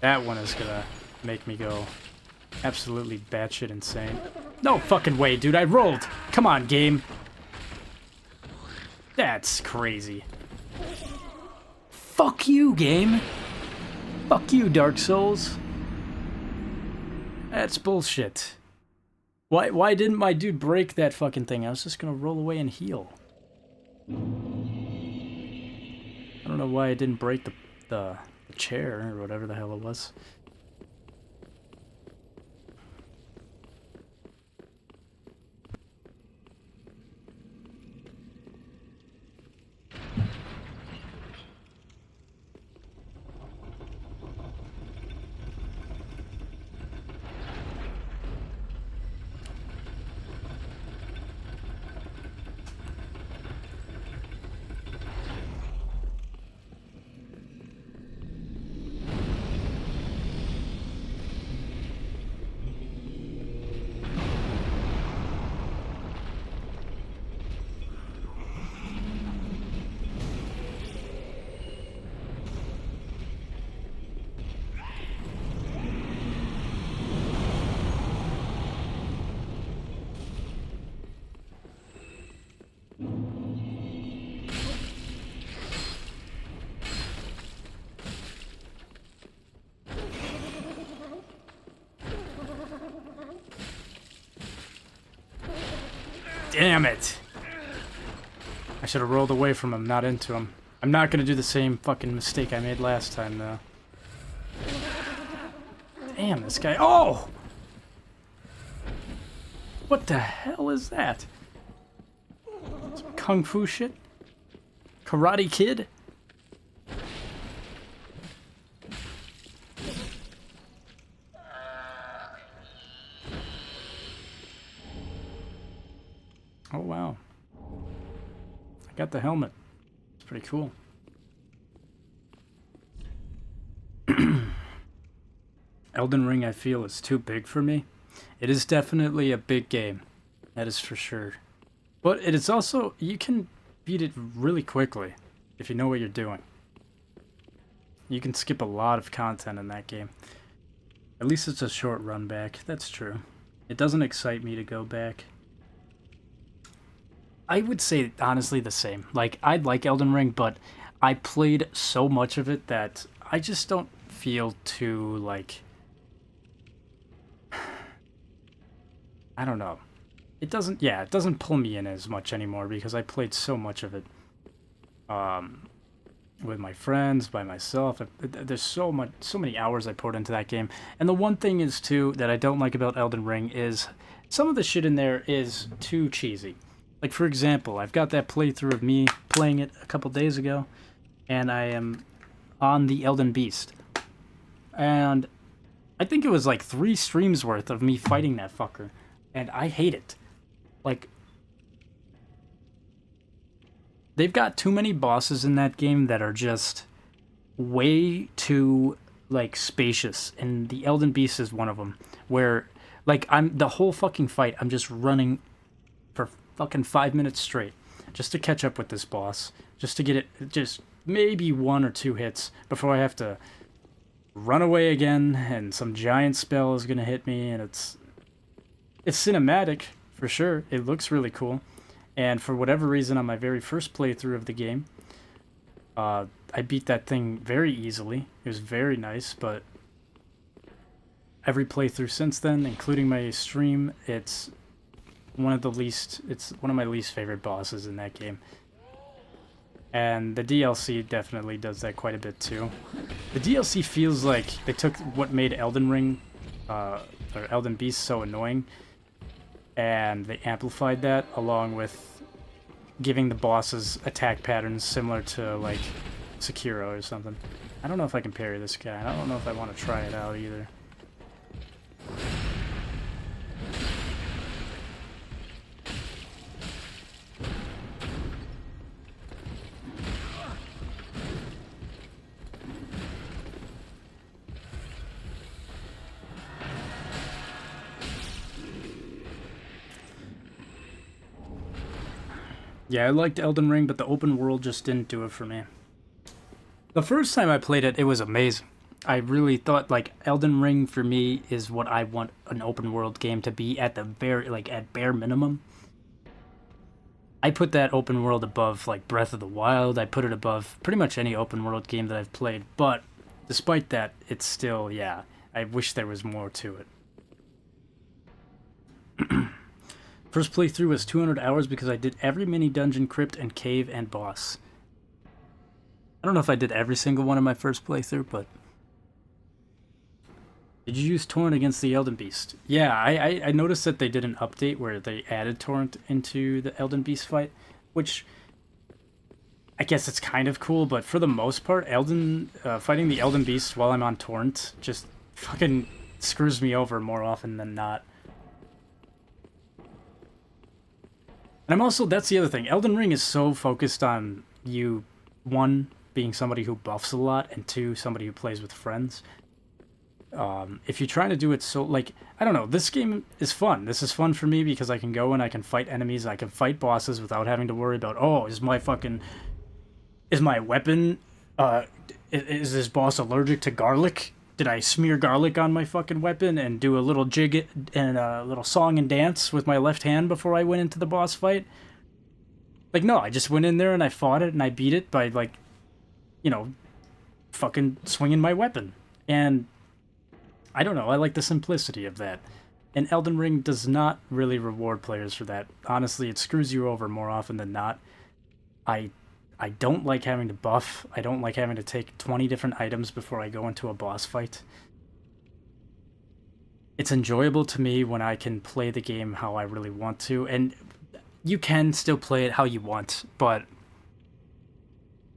that one is gonna make me go absolutely batshit insane. No fucking way, dude. I rolled. Come on, game. That's crazy. Fuck you, game. Fuck you, Dark Souls. That's bullshit. Why didn't my dude break that fucking thing? I was just gonna roll away and heal. I don't know why I didn't break the chair or whatever the hell it was. Damn it! I should have rolled away from him, not into him. I'm not gonna do the same fucking mistake I made last time, though. Damn, this guy. Oh! What the hell is that? Some kung fu shit? Karate Kid? Oh, wow. I got the helmet. It's pretty cool. Elden Ring, I feel, is too big for me. It is definitely a big game. That is for sure. But it is also, you can beat it really quickly if you know what you're doing. You can skip a lot of content in that game. At least it's a short run back. That's true. It doesn't excite me to go back. I would say, honestly, the same. Like, I like Elden Ring, but I played so much of it that I just don't feel too, like... I don't know. It doesn't, yeah, it doesn't pull me in as much anymore because I played so much of it. With my friends, by myself. There's so many hours I poured into that game. And the one thing is, too, that I don't like about Elden Ring is some of the shit in there is too cheesy. Like, for example, I've got that playthrough of me playing it a couple days ago, and I am on the Elden Beast. And I think it was like 3 streams worth of me fighting that fucker, and I hate it. Like, they've got too many bosses in that game that are just way too, like, spacious, and the Elden Beast is one of them, where, like, the whole fucking fight, I'm just running for fucking 5 minutes straight just to catch up with this boss, just to get it, just maybe 1 or 2 hits before I have to run away again and some giant spell is gonna hit me. And it's cinematic for sure. It looks really cool, and for whatever reason on my very first playthrough of the game, I beat that thing very easily. It was very nice, but every playthrough since then, including my stream, it's one of my least favorite bosses in that game. And the DLC definitely does that quite a bit too. The DLC feels like they took what made Elden Ring, or Elden Beast so annoying, and they amplified that along with giving the bosses attack patterns similar to, like, Sekiro or something. I don't know if I can parry this guy. I don't know if I want to try it out either. Yeah, I liked Elden Ring, but the open world just didn't do it for me. The first time I played it, it was amazing. I really thought like Elden Ring for me is what I want an open world game to be at the very like at bare minimum. I put that open world above like Breath of the Wild. I put it above pretty much any open world game that I've played. But despite that, it's still, yeah, I wish there was more to it. First playthrough was 200 hours because I did every mini dungeon, crypt, and cave and boss. I don't know if I did every single one in my first playthrough, but... Did you use Torrent against the Elden Beast? Yeah, I noticed that they did an update where they added Torrent into the Elden Beast fight, which... I guess it's kind of cool, but for the most part, fighting the Elden Beast while I'm on Torrent just fucking screws me over more often than not. And I'm also, that's the other thing, Elden Ring is so focused on you, one, being somebody who buffs a lot, and two, somebody who plays with friends. If you're trying to do it so, like, I don't know, this game is fun. This is fun for me because I can go and I can fight enemies, I can fight bosses without having to worry about, oh, is my weapon, is this boss allergic to garlic? Did I smear garlic on my fucking weapon and do a little jig and a little song and dance with my left hand before I went into the boss fight? Like, no, I just went in there and I fought it and I beat it by, like, you know, fucking swinging my weapon. And I don't know, I like the simplicity of that. And Elden Ring does not really reward players for that. Honestly, it screws you over more often than not. I don't like having to buff. I don't like having to take 20 different items before I go into a boss fight. It's enjoyable to me when I can play the game how I really want to, and you can still play it how you want, but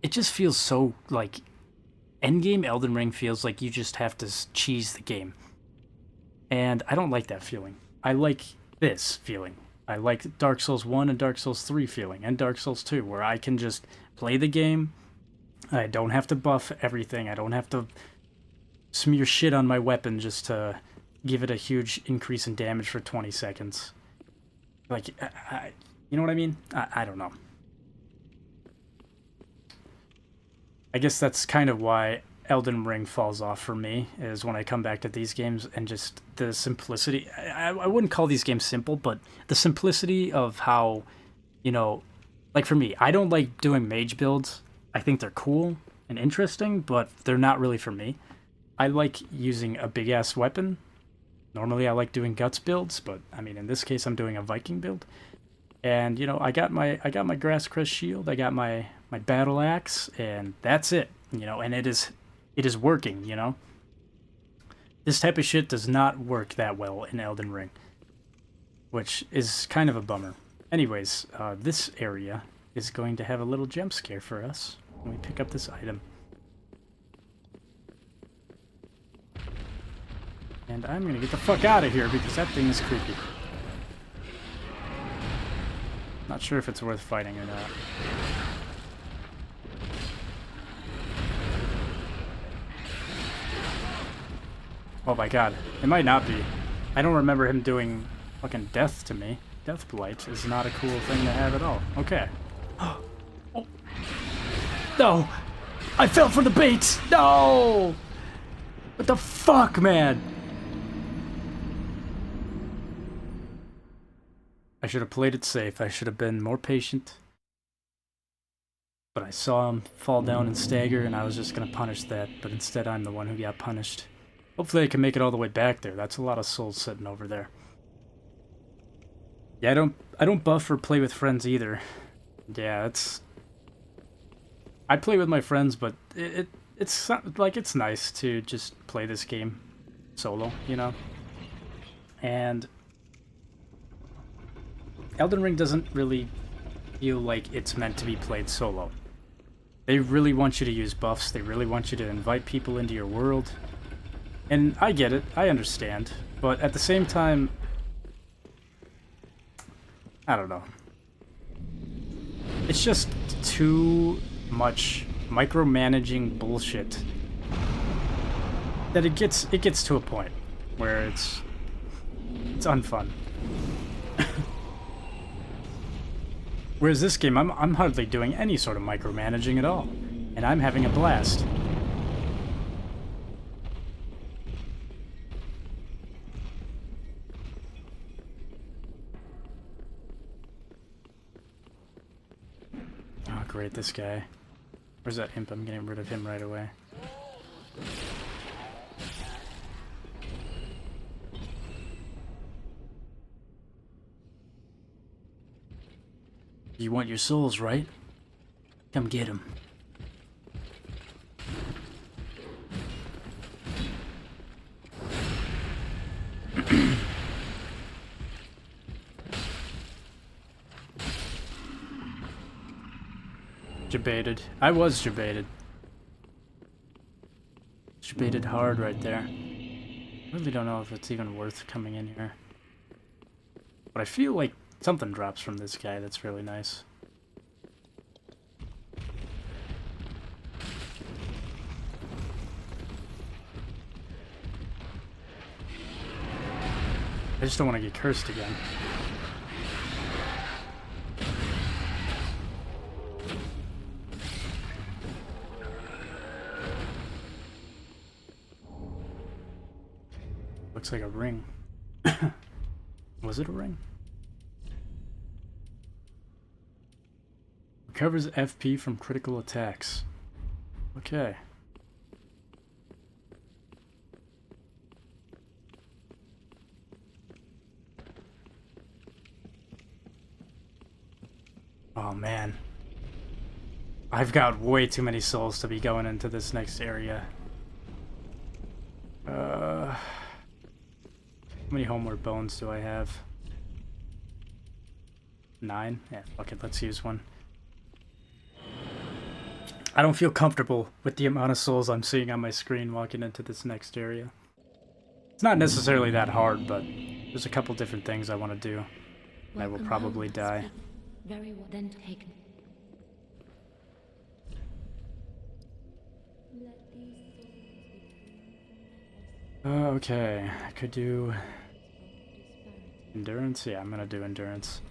it just feels so, like, endgame Elden Ring feels like you just have to cheese the game. And I don't like that feeling. I like this feeling. I like Dark Souls 1 and Dark Souls 3 feeling, and Dark Souls 2, where I can just play the game. I don't have to buff everything. I don't have to smear shit on my weapon just to give it a huge increase in damage for 20 seconds. Like, you know what I mean? I don't know. I guess that's kind of why Elden Ring falls off for me, is when I come back to these games and just the simplicity. I wouldn't call these games simple, but the simplicity of how, you know, like for me, I don't like doing mage builds. I think they're cool and interesting, but they're not really for me. I like using a big-ass weapon. Normally I like doing guts builds, but I mean, in this case I'm doing a Viking build. And, you know, I got my Grass Crest shield, I got my battle axe, and that's it. You know, and it is working, you know? This type of shit does not work that well in Elden Ring, which is kind of a bummer. Anyways, this area is going to have a little jump scare for us when we pick up this item. And I'm gonna get the fuck out of here because that thing is creepy. Not sure if it's worth fighting or not. Oh my god, it might not be. I don't remember him doing fucking death to me. Death Blight is not a cool thing to have at all. Okay. Oh. No! I fell for the bait! No! What the fuck, man? I should have played it safe. I should have been more patient. But I saw him fall down and stagger, and I was just gonna punish that. But instead, I'm the one who got punished. Hopefully I can make it all the way back there. That's a lot of souls sitting over there. Yeah, I don't buff or play with friends either. Yeah, I play with my friends, but it's like it's nice to just play this game solo, you know? And Elden Ring doesn't really feel like it's meant to be played solo. They really want you to use buffs. They really want you to invite people into your world. And I get it, I understand, but at the same time, I don't know. It's just too much micromanaging bullshit that it gets to a point where it's unfun. Whereas this game, I'm hardly doing any sort of micromanaging at all, and I'm having a blast. great, this guy. Where's that imp? I'm getting rid of him right away. You want your souls, right? Come get them. Debated. I was debated. Debated hard right there. Really don't know if it's even worth coming in here. But I feel like something drops from this guy that's really nice. I just don't want to get cursed again. Looks like a ring. Was it a ring? Recovers FP from critical attacks. Okay. Oh man. I've got way too many souls to be going into this next area. How many homeward bones do I have? 9? Yeah, fuck it, let's use one. I don't feel comfortable with the amount of souls I'm seeing on my screen walking into this next area. It's not necessarily that hard, but there's a couple different things I want to do. And I will probably die. Very well then taken. Okay, I could do endurance. Yeah, I'm gonna do endurance.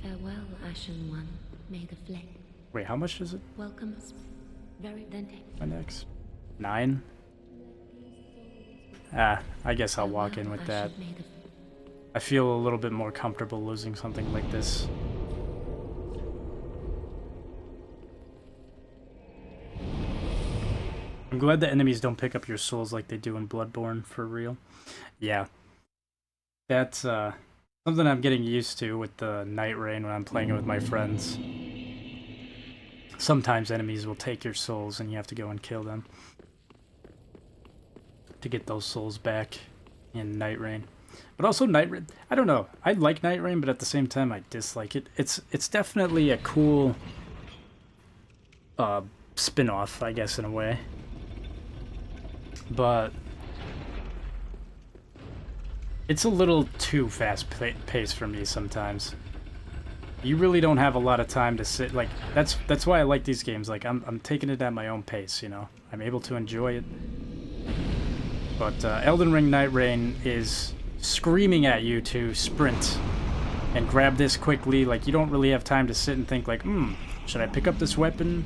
Farewell, Ashen One. May the flame. Wait, how much is it? Welcome. Very then taken. My next 9. Ah, I guess I'll walk in with that. I feel a little bit more comfortable losing something like this. I'm glad the enemies don't pick up your souls like they do in Bloodborne, for real. Yeah. That's something I'm getting used to with the Night Rain when I'm playing it with my friends. Sometimes enemies will take your souls and you have to go and kill them to get those souls back in Night Rain. But also Night Rain, I don't know. I like Night Rain, but at the same time I dislike it. It's definitely a cool spin-off, I guess, in a way. But it's a little too fast-paced for me sometimes. You really don't have a lot of time to sit. Like that's why I like these games. Like I'm taking it at my own pace. You know, I'm able to enjoy it. But Elden Ring Night Rain is screaming at you to sprint and grab this quickly. Like you don't really have time to sit and think like, should I pick up this weapon?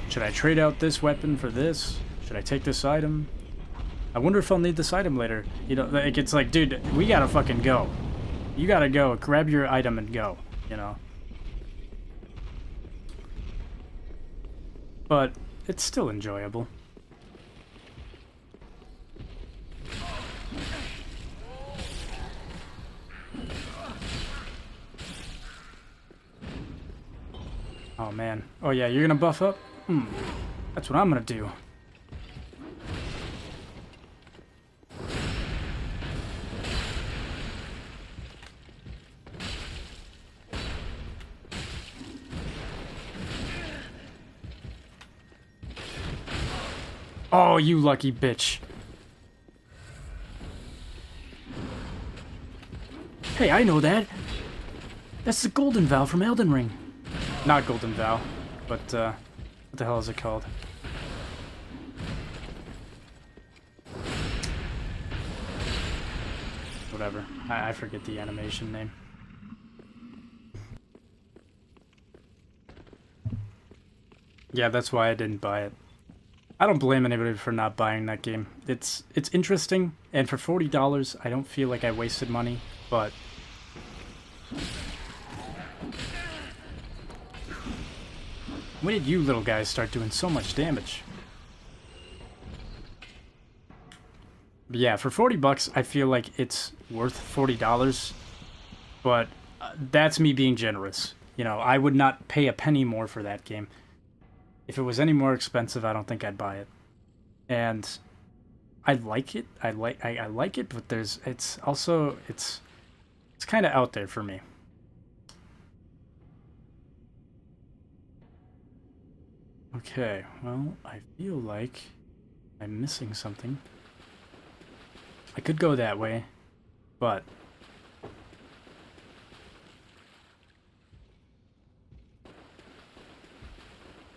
Should I trade out this weapon for this? Should I take this item? I wonder if I'll need this item later. You know, like it's like, dude, we gotta fucking go. You gotta go. Grab your item and go. You know. But it's still enjoyable. Oh man. Oh yeah, you're gonna buff up? That's what I'm gonna do. Oh, you lucky bitch. Hey, I know that. That's the Golden Vow from Elden Ring. Not Golden Vow, but, what the hell is it called? Whatever. I forget the animation name. Yeah, that's why I didn't buy it. I don't blame anybody for not buying that game. It's interesting, and for $40, I don't feel like I wasted money, but When did you little guys start doing so much damage? But yeah, for 40 bucks, I feel like it's worth $40, but that's me being generous. You know, I would not pay a penny more for that game. If it was any more expensive, I don't think I'd buy it. And I like it. I like it, but it's kind of out there for me. Okay, well, I feel like I'm missing something. I could go that way, but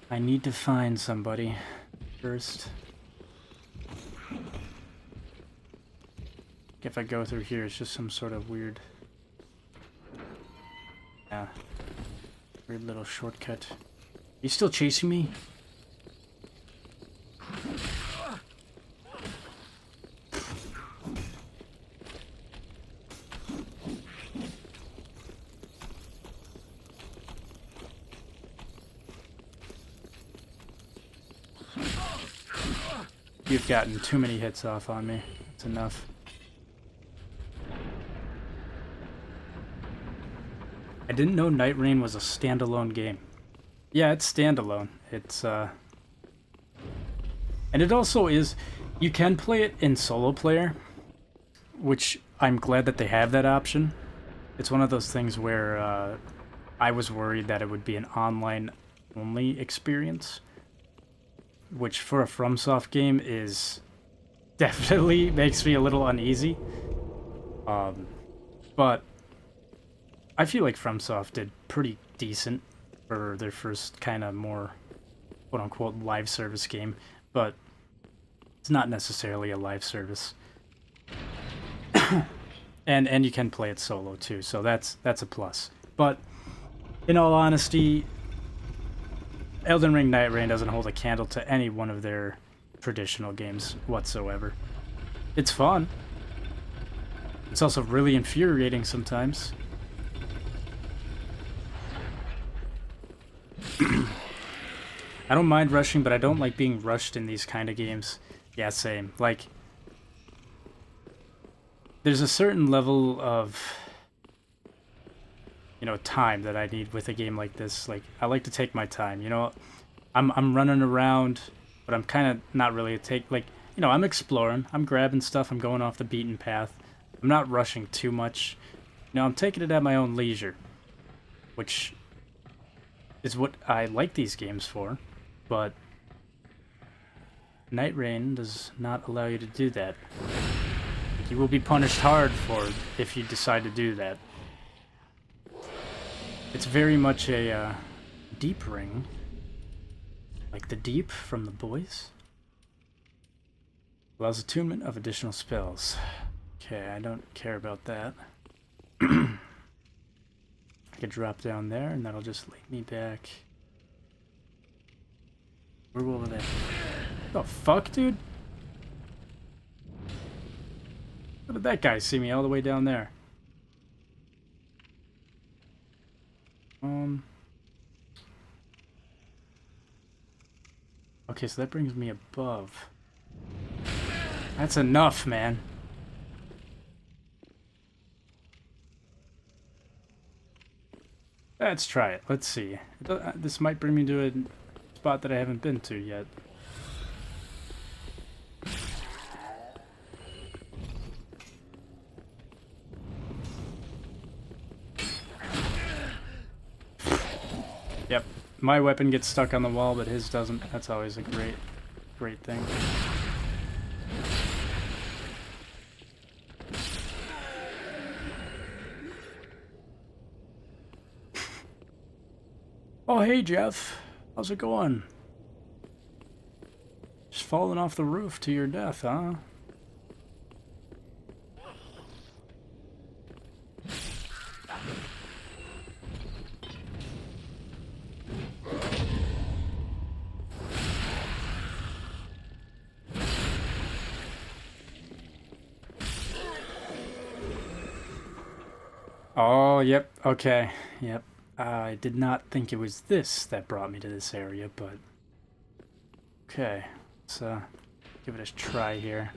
I need to find somebody first. If I go through here, it's just some sort of weird, weird little shortcut. Are you still chasing me? You've gotten too many hits off on me. That's enough. I didn't know Night Rain was a standalone game. Yeah, it's standalone. It's, and it also is, you can play it in solo player, which I'm glad that they have that option. It's one of those things where, I was worried that it would be an online-only experience, which for a FromSoft game is definitely makes me a little uneasy. But I feel like FromSoft did pretty decent for their first kind of more quote-unquote live service game, but it's not necessarily a live service. and you can play it solo too, so that's a plus. But in all honesty, Elden Ring Night Rain doesn't hold a candle to any one of their traditional games whatsoever. It's fun. It's also really infuriating sometimes. I don't mind rushing, but I don't like being rushed in these kind of games. Yeah, same. Like, there's a certain level of, you know, time that I need with a game like this. Like, I like to take my time, you know. I'm running around, but I'm kind of not really you know, I'm exploring, I'm grabbing stuff, I'm going off the beaten path. I'm not rushing too much. You know, I'm taking it at my own leisure, which is what I like these games for, but Night Rain does not allow you to do that. You will be punished hard for it if you decide to do that. It's very much a deep ring, like the deep from The Boys. Allows attunement of additional spells. Okay, I don't care about that. I could drop down there, and that'll just lead me back. We're over there. What the fuck, dude? How did that guy see me all the way down there? Okay, so that brings me above. That's enough, man. Let's try it. Let's see. This might bring me to a spot that I haven't been to yet. Yep. My weapon gets stuck on the wall, but his doesn't. That's always a great thing. Oh, hey, Jeff. How's it going? Just falling off the roof to your death, huh? Oh, yep. Okay. Yep. I did not think it was this that brought me to this area, but... Okay, let's give it a try here.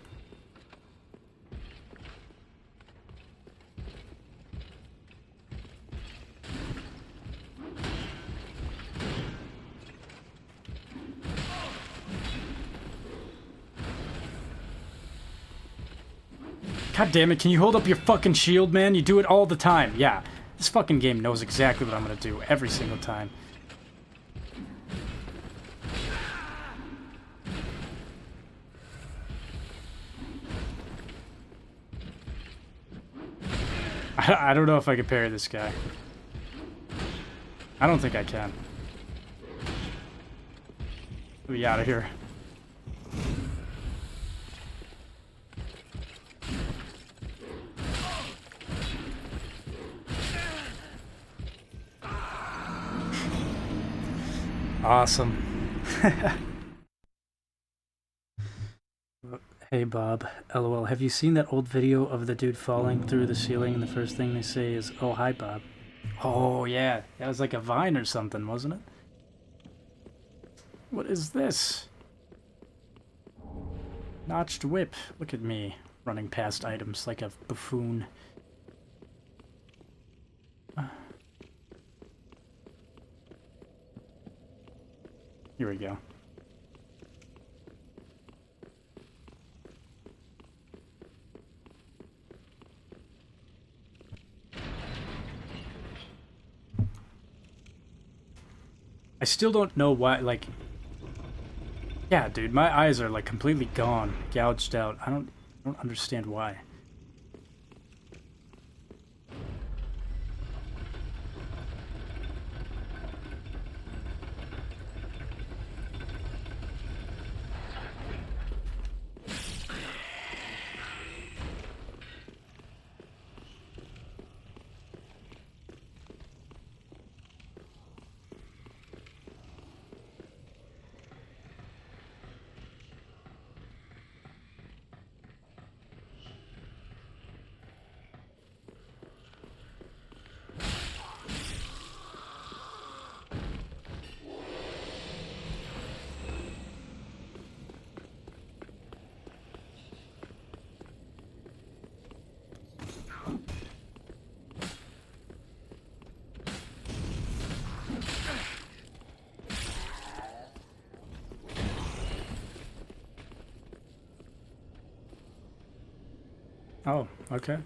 God damn it, can you hold up your fucking shield, man? You do it all the time. Yeah, this fucking game knows exactly what I'm gonna do every single time. I don't know if I can parry this guy. I don't think I can. Get me out of here. Awesome. Hey Bob, LOL, have you seen that old video of the dude falling through the ceiling and the first thing they say is, "Oh, hi Bob"? Oh yeah, that was like a Vine or something, wasn't it? What is this? Notched whip. Look at me, running past items like a buffoon. Here we go. I still don't know why, like... Yeah, dude, my eyes are, like, completely gone, gouged out. I don't understand why. Oh, okay.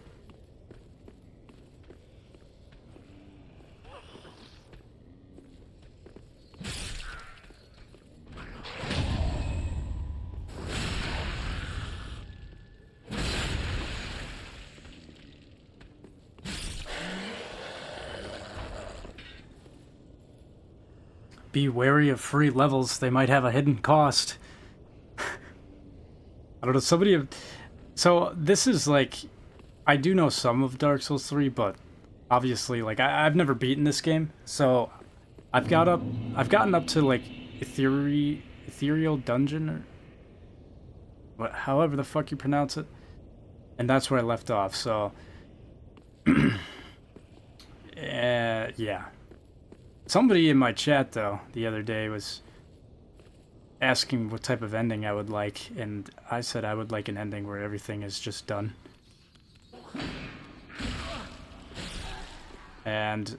Be wary of free levels, they might have a hidden cost. I don't know, somebody... So, this is like... I do know some of Dark Souls 3, but obviously, like, I've never beaten this game, so I've gotten up to, like, Ethereal Dungeon, or... however the fuck you pronounce it. And that's where I left off, so... yeah. Somebody in my chat, though, the other day was asking what type of ending I would like, and I said I would like an ending where everything is just done. And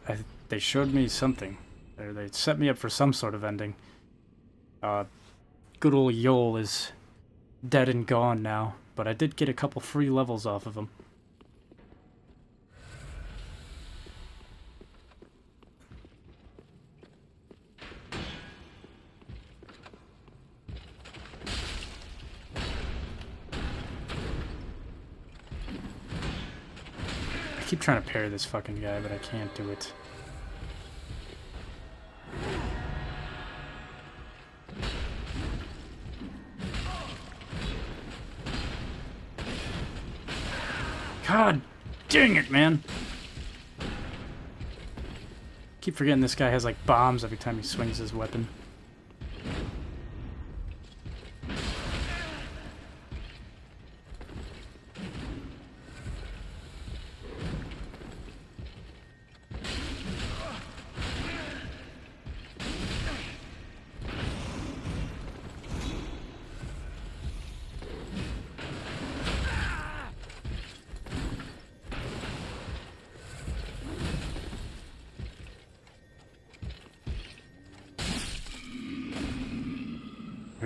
they showed me something. Or they set me up for some sort of ending. Good old Yol is dead and gone now, but I did get a couple free levels off of him. I keep trying to parry this fucking guy, but I can't do it. God dang it, man! Keep forgetting this guy has like bombs every time he swings his weapon.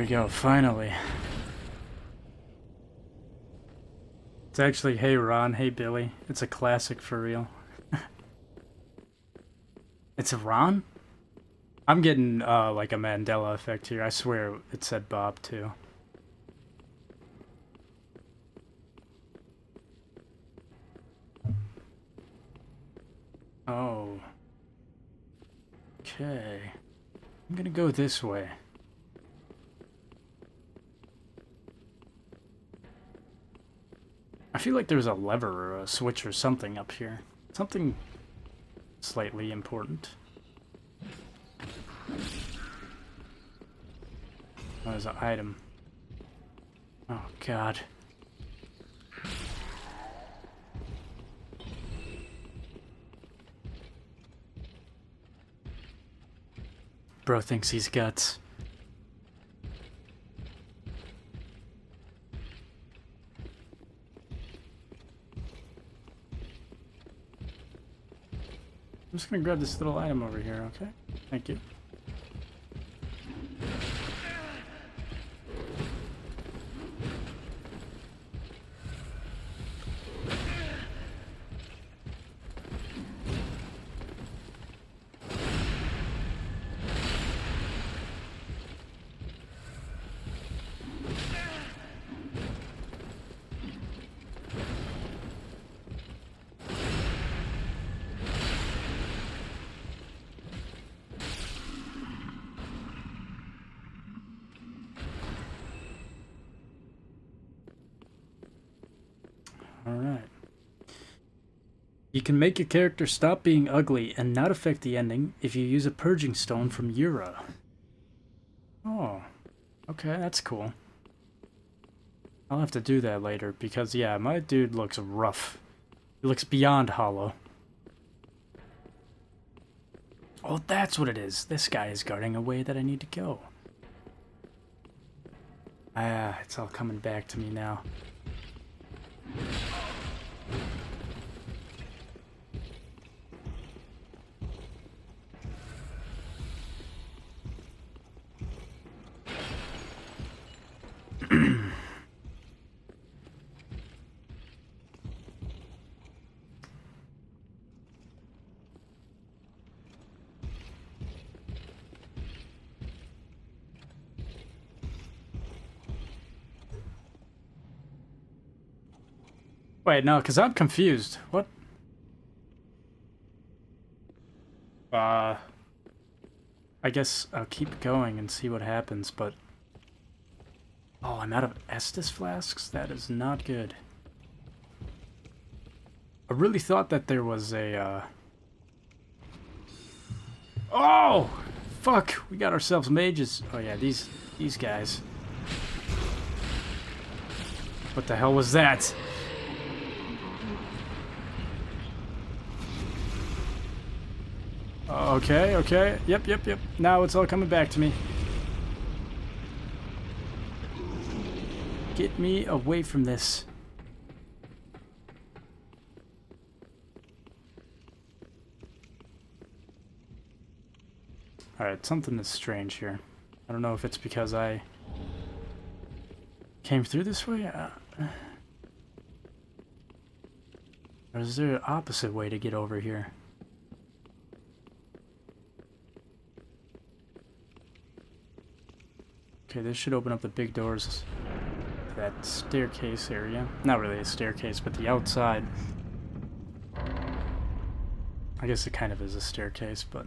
Here we go, finally. It's actually, hey Ron, hey Billy. It's a classic for real. It's a Ron? I'm getting like a Mandela effect here. I swear it said Bob too. Oh. Okay. I'm gonna go this way. I feel like there's a lever or a switch or something up here. Something slightly important. Oh, there's an item. Oh, God. Bro thinks he's guts. I'm just gonna grab this little item over here, okay? Thank you. Alright. You can make your character stop being ugly and not affect the ending if you use a purging stone from Yura. Oh, okay, that's cool. I'll have to do that later because, yeah, my dude looks rough. He looks beyond hollow. Oh, that's what it is. This guy is guarding a way that I need to go. Ah, it's all coming back to me now. Wait, no, because I'm confused. What? I guess I'll keep going and see what happens, but... Oh, I'm out of Estus flasks? That is not good. I really thought that there was a, Oh! Fuck! We got ourselves mages. Oh yeah, these guys. What the hell was that? Okay, okay. Yep. Now it's all coming back to me. Get me away from this. Alright, something is strange here. I don't know if it's because I came through this way? Or is there an opposite way to get over here? Okay, this should open up the big doors to that staircase area. Not really a staircase, but the outside. I guess it kind of is a staircase, but...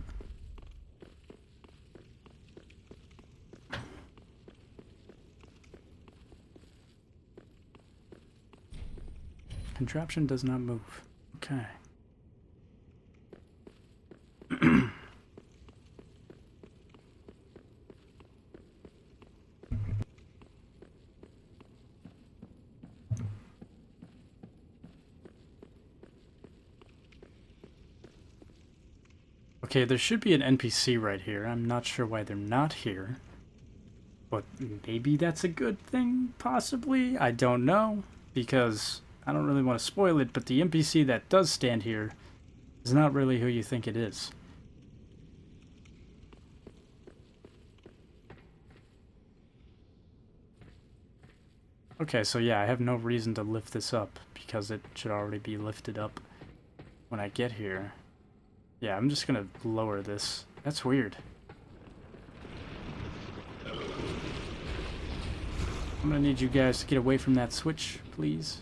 Contraption does not move. Okay. Okay, there should be an NPC right here. I'm not sure why they're not here. But maybe that's a good thing, possibly? I don't know, because I don't really want to spoil it, but the NPC that does stand here is not really who you think it is. Okay, so yeah, I have no reason to lift this up because it should already be lifted up when I get here. Yeah, I'm just gonna lower this. That's weird. I'm gonna need you guys to get away from that switch, please.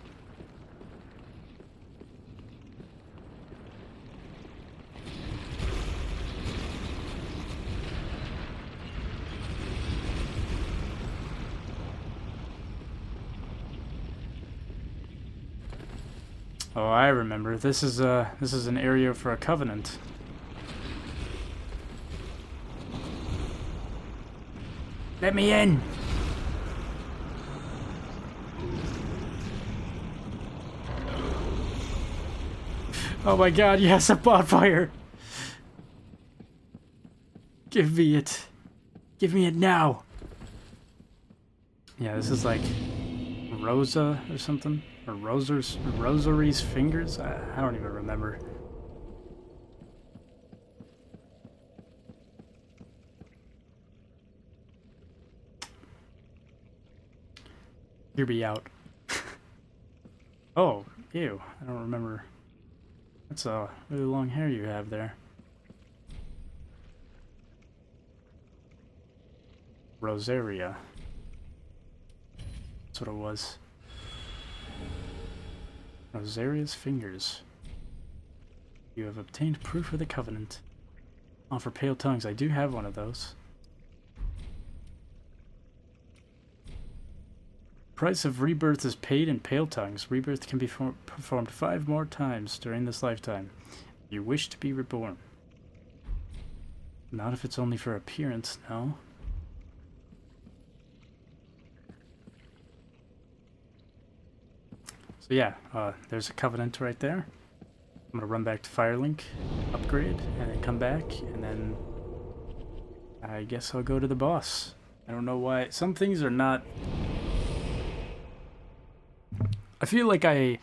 Oh, I remember. This is an area for a covenant. Let me in. Oh my god, yes, a bonfire! Give me it. Give me it now! Yeah, this is like Rosa or something? Or Rosary's fingers? I don't even remember. Hear me out. Oh, ew. I don't remember. That's a really long hair you have there. Rosaria. That's what it was. Rosaria's fingers. You have obtained proof of the covenant. Offer pale tongues. I do have one of those. Price of rebirth is paid in pale tongues. Rebirth can be performed 5 more times during this lifetime. You wish to be reborn. Not if it's only for appearance, no. So yeah, there's a covenant right there. I'm gonna run back to Firelink, upgrade, and then come back, and then I guess I'll go to the boss. I don't know why. Some things are not... I feel like in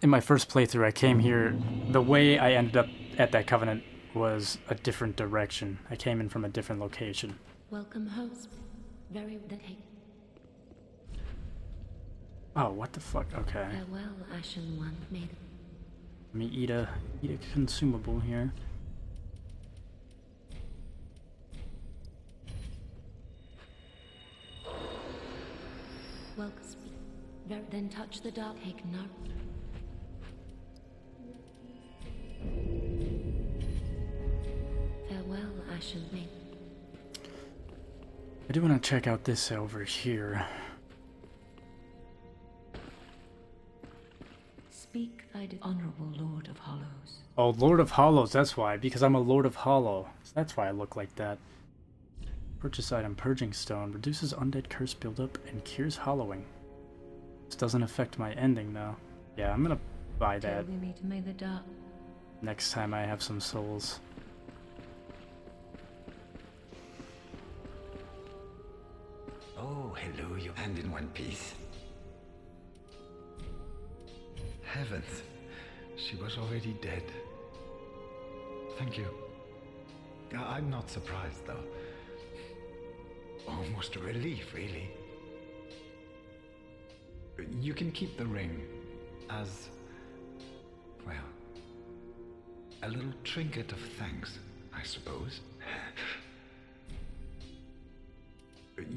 my first playthrough, I came here, the way I ended up at that covenant was a different direction. I came in from a different location. Welcome, host. Very that hey. Oh, what the fuck? Okay. Farewell, Ashen One. May Let me eat a consumable here. welcome. Then touch the dark Hignar. Farewell, Ashen Maid. I do want to check out this over here. Speak, thy honorable Lord of Hollows. Oh, Lord of Hollows, that's why. Because I'm a Lord of Hollow. So that's why I look like that. Purchase item, Purging Stone. Reduces undead curse buildup and cures hollowing. This doesn't affect my ending, though. Yeah, I'm gonna buy that We meet may the dark. next time I have some souls. Oh, hello, you hand in one piece. Heavens, she was already dead. Thank you. I'm not surprised, though. Almost a relief, really. You can keep the ring as, well, a little trinket of thanks, I suppose.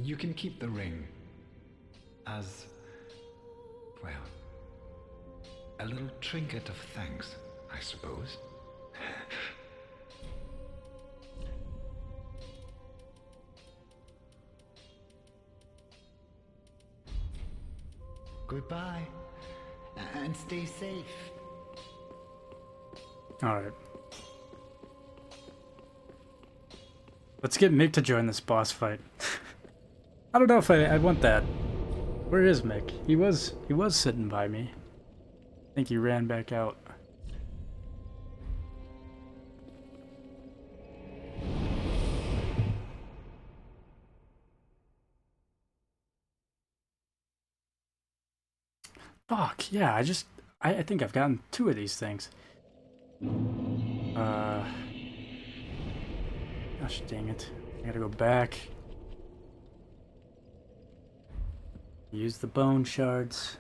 You can keep the ring as, well, a little trinket of thanks, I suppose. Goodbye, and stay safe. Alright. Let's get Mick to join this boss fight. I don't know if I want that. Where is Mick? He was sitting by me. I think he ran back out. Fuck, yeah, I think I've gotten 2 of these things. Gosh dang it. I gotta go back. Use the bone shards.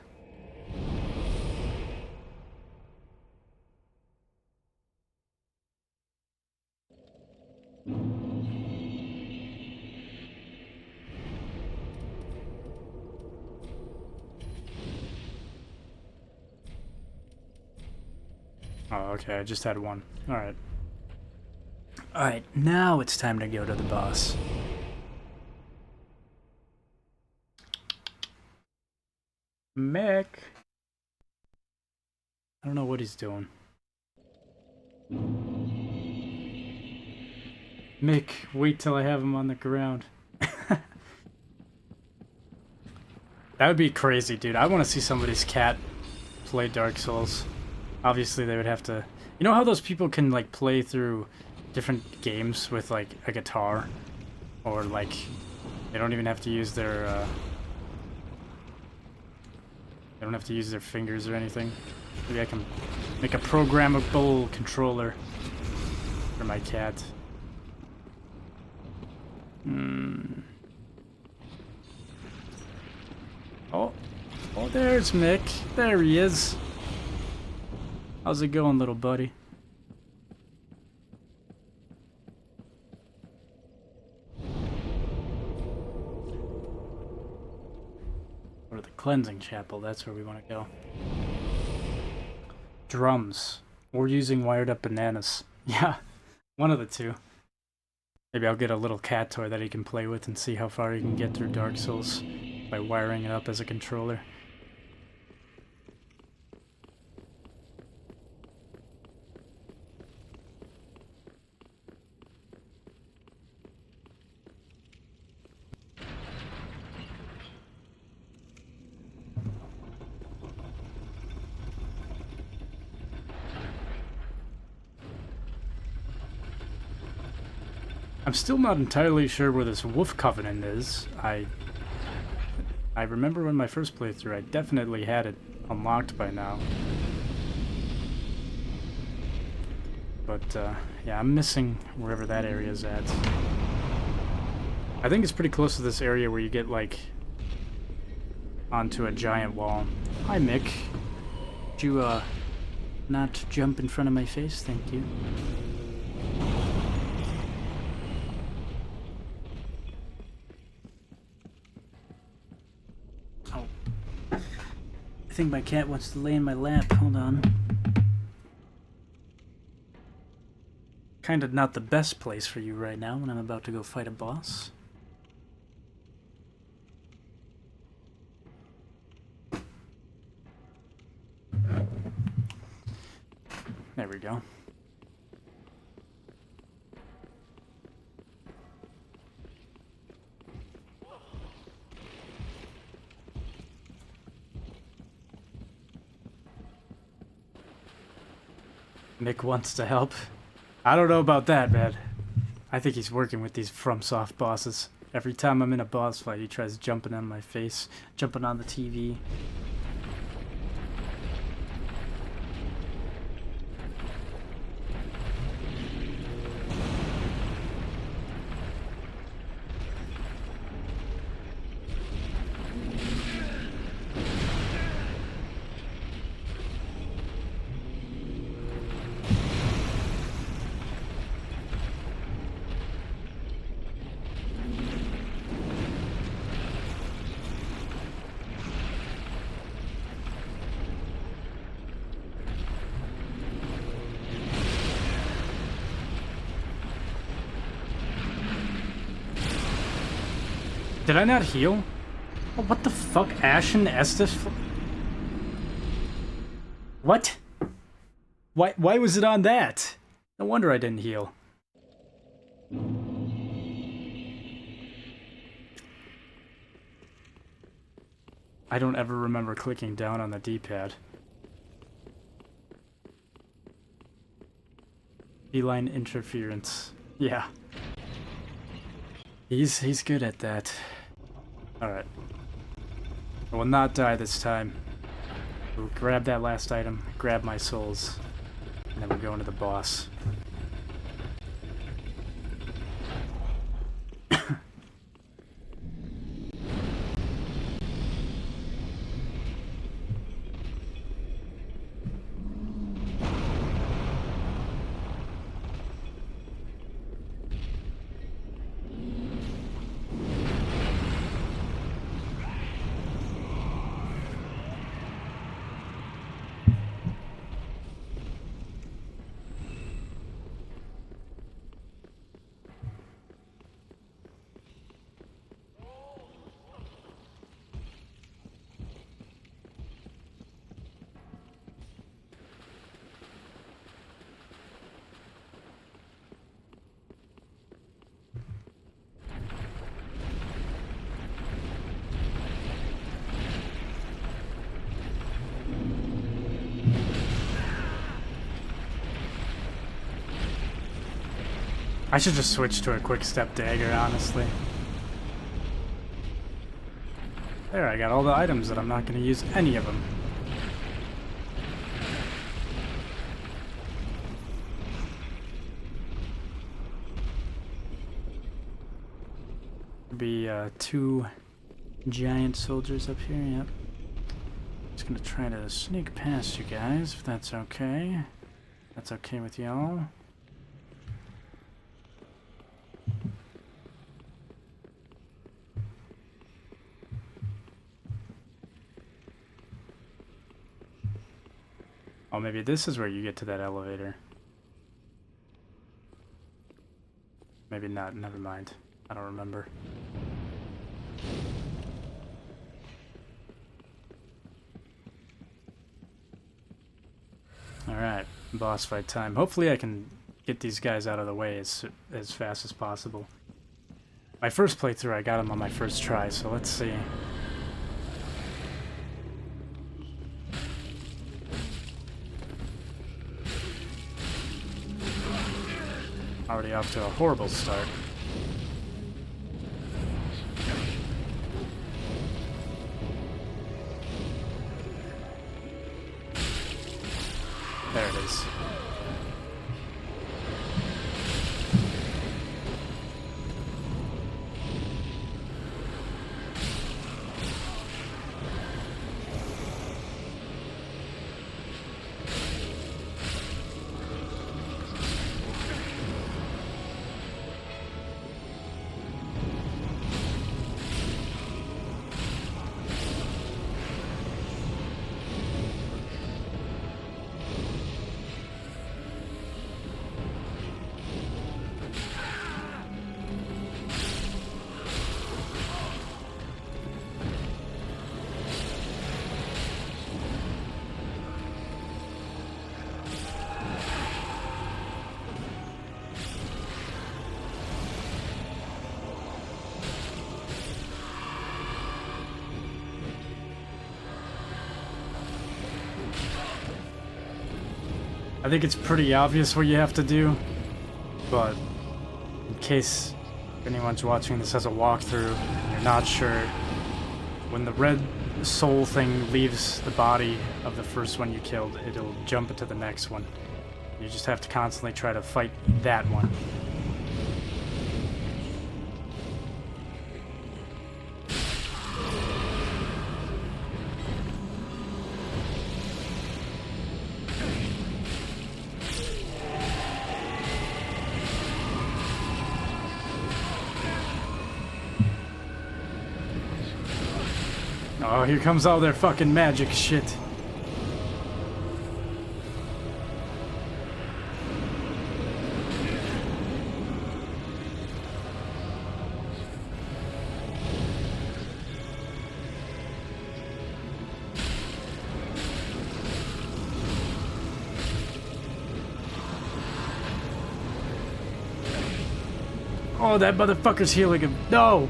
Oh, okay, I just had one. Alright. Alright, now it's time to go to the boss. Mick. I don't know what he's doing. Mick, wait till I have him on the ground. That would be crazy, dude. I want to see somebody's cat play Dark Souls. Obviously, they would have to... You know how those people can, like, play through different games with, like, a guitar? Or, like, they don't even have to use their, They don't have to use their fingers or anything. Maybe I can make a programmable controller for my cat. Oh, there's Mick. There he is. How's it going, little buddy? Or the cleansing chapel, that's where we want to go. Drums. We're using wired up bananas. Yeah, one of the two. Maybe I'll get a little cat toy that he can play with and see how far he can get through Dark Souls by wiring it up as a controller. I'm still not entirely sure where this Wolf Covenant is. I remember when my first playthrough, I definitely had it unlocked by now. But, yeah, I'm missing wherever that area is at. I think it's pretty close to this area where you get, like, onto a giant wall. Hi, Mick. Would you, not jump in front of my face? Thank you. I think my cat wants to lay in my lap. Hold on. Kinda not the best place for you right now when I'm about to go fight a boss. There we go. Mick wants to help. I don't know about that, man. I think he's working with these FromSoft bosses. Every time I'm in a boss fight, he tries jumping on my face, jumping on the TV. Did I not heal? Oh, what the fuck? Ashen Estus? What? Why was it on that? No wonder I didn't heal. I don't ever remember clicking down on the D-pad. Feline interference. Yeah. He's good at that. Alright. I will not die this time. We'll grab that last item, grab my souls, and then we'll go into the boss. I should just switch to a quick step dagger, honestly. There, I got all the items that I'm not going to use any of them. Be 2 giant soldiers up here, yep. Just gonna try to sneak past you guys, if that's okay. That's okay with y'all. Oh, maybe this is where you get to that elevator. Maybe not, never mind. I don't remember. Alright, boss fight time. Hopefully I can get these guys out of the way as fast as possible. My first playthrough, I got them on my first try, so let's see. Already off to a horrible start. There it is. I think it's pretty obvious what you have to do, but in case anyone's watching this as a walkthrough and you're not sure, when the red soul thing leaves the body of the first one you killed, it'll jump into the next one. You just have to constantly try to fight that one. Oh, here comes all their fucking magic shit. Oh, that motherfucker's healing him. No!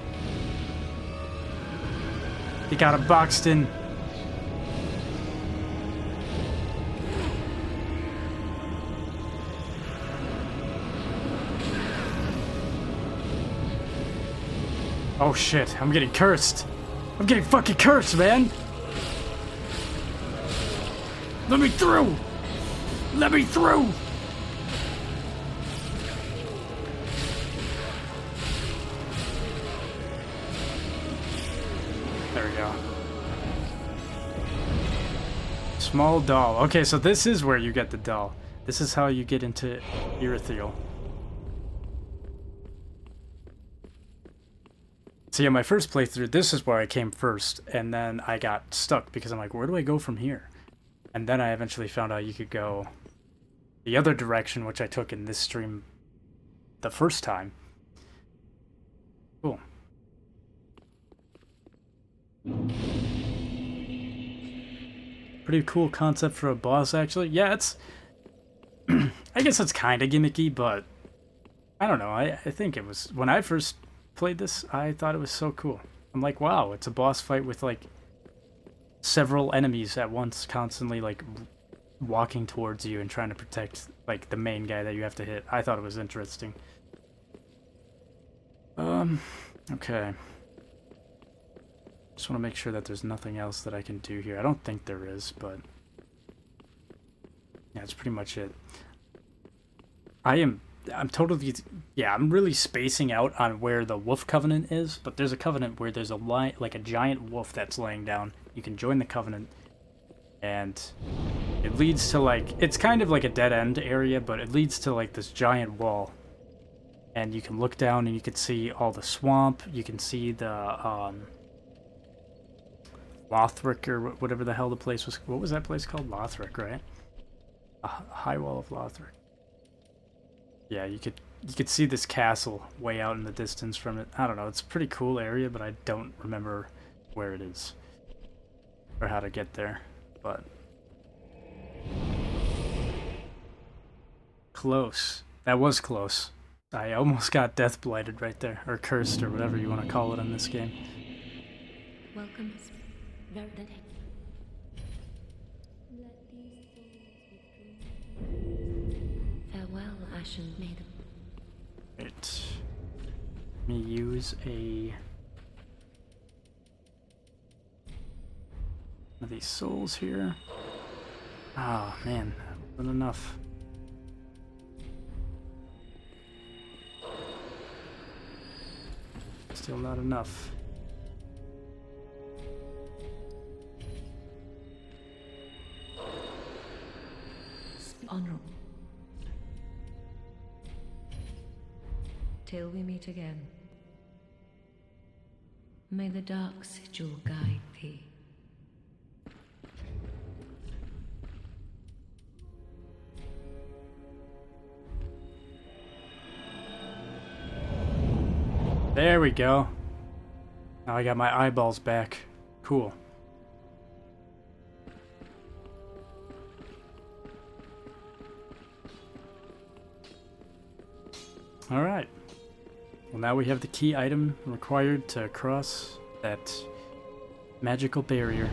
He got him boxed in. Oh shit, I'm getting cursed. I'm getting fucking cursed, man! Let me through! Let me through! There we go. Small doll. Okay, so this is where you get the doll. This is how you get into Erythiel. So yeah, my first playthrough, this is where I came first, and then I got stuck because I'm like, where do I go from here? And then I eventually found out you could go the other direction, which I took in this stream the first time. Cool. Pretty cool concept for a boss, actually. Yeah, it's... I guess it's kind of gimmicky, but... I don't know, I think it was... When I first played this, I thought it was so cool. I'm like, wow, it's a boss fight with, like, several enemies at once, constantly, like, walking towards you and trying to protect, like, the main guy that you have to hit. I thought it was interesting. Okay. Just want to make sure that there's nothing else that I can do here. I don't think there is, but yeah, that's pretty much it. I'm totally, yeah, I'm really spacing out on where the wolf covenant is, but there's a covenant where there's like a giant wolf that's laying down. You can join the covenant, and it leads to like, it's kind of like a dead end area, but it leads to like this giant wall. And you can look down and you can see all the swamp. You can see the Lothric, or whatever the hell the place was. What was that place called? Lothric, right? A high wall of Lothric. Yeah, you could see this castle way out in the distance from it. I don't know. It's a pretty cool area, but I don't remember where it is or how to get there. But close. That was close. I almost got death blighted right there, or cursed, or whatever you want to call it in this game. Welcome. Farewell, Ashen Maiden. Right. Let me use one of these souls here. Oh man, not enough. Still not enough. Honorable. Till we meet again. May the dark sigil guide thee. There we go. Now I got my eyeballs back. Cool. Alright. Well, now we have the key item required to cross that magical barrier.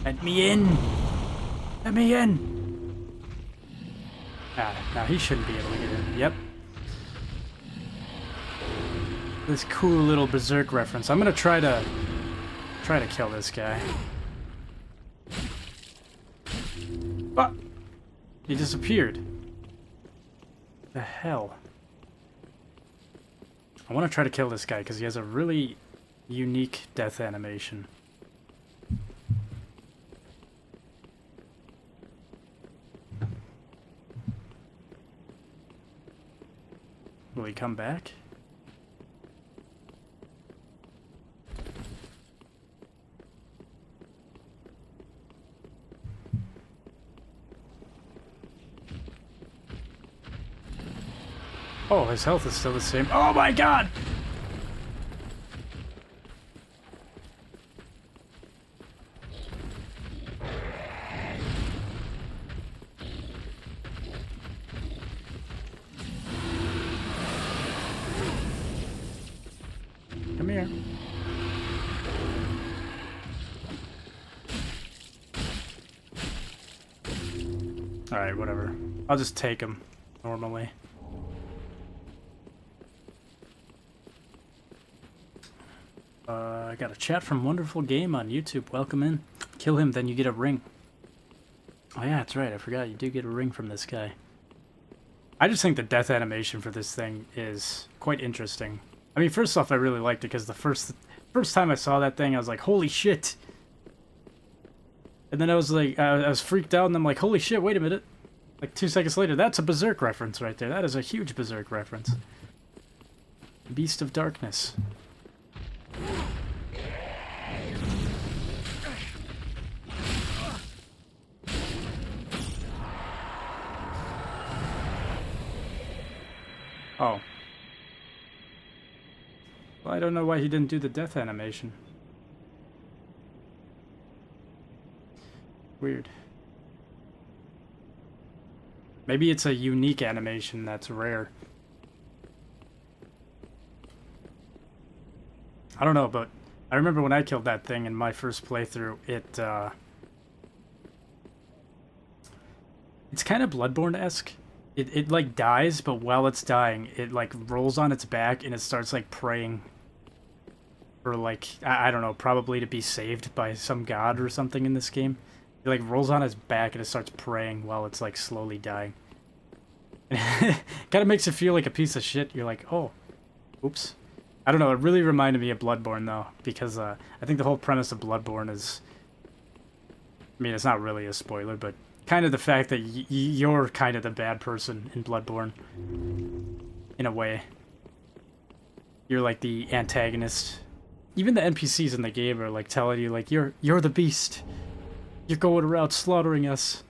Let me in! Let me in! Ah, now he shouldn't be able to get in. Yep. This cool little berserk reference. I'm gonna try to kill this guy. Ah! He disappeared. The hell? I want to try to kill this guy because he has a really unique death animation. Will he come back? Oh, his health is still the same. Oh my god! Come here. Alright, whatever. I'll just take him normally. I got a chat from Wonderful Game on YouTube. Welcome in. Kill him, then you get a ring. Oh yeah, that's right. I forgot. You do get a ring from this guy. I just think the death animation for this thing is quite interesting. I mean, first off, I really liked it because the first time I saw that thing, I was like, holy shit. And then I was like, I was freaked out, and I'm like, holy shit, wait a minute. Like 2 seconds later, that's a Berserk reference right there. That is a huge Berserk reference. Beast of Darkness. Oh. Well, I don't know why he didn't do the death animation. Weird. Maybe it's a unique animation that's rare. I don't know, but I remember when I killed that thing in my first playthrough, it's kind of Bloodborne-esque. It like dies, but while it's dying, it like rolls on its back and it starts like praying for like, I don't know, probably to be saved by some god or something in this game. It like rolls on its back and it starts praying while it's like slowly dying. Kind of makes you feel like a piece of shit. You're like, oh, oops. I don't know, it really reminded me of Bloodborne though, because I think the whole premise of Bloodborne is, I mean, it's not really a spoiler, but kind of the fact that you're kind of the bad person in Bloodborne, in a way. You're like the antagonist. Even the NPCs in the game are like telling you like, you're the beast. You're going around slaughtering us.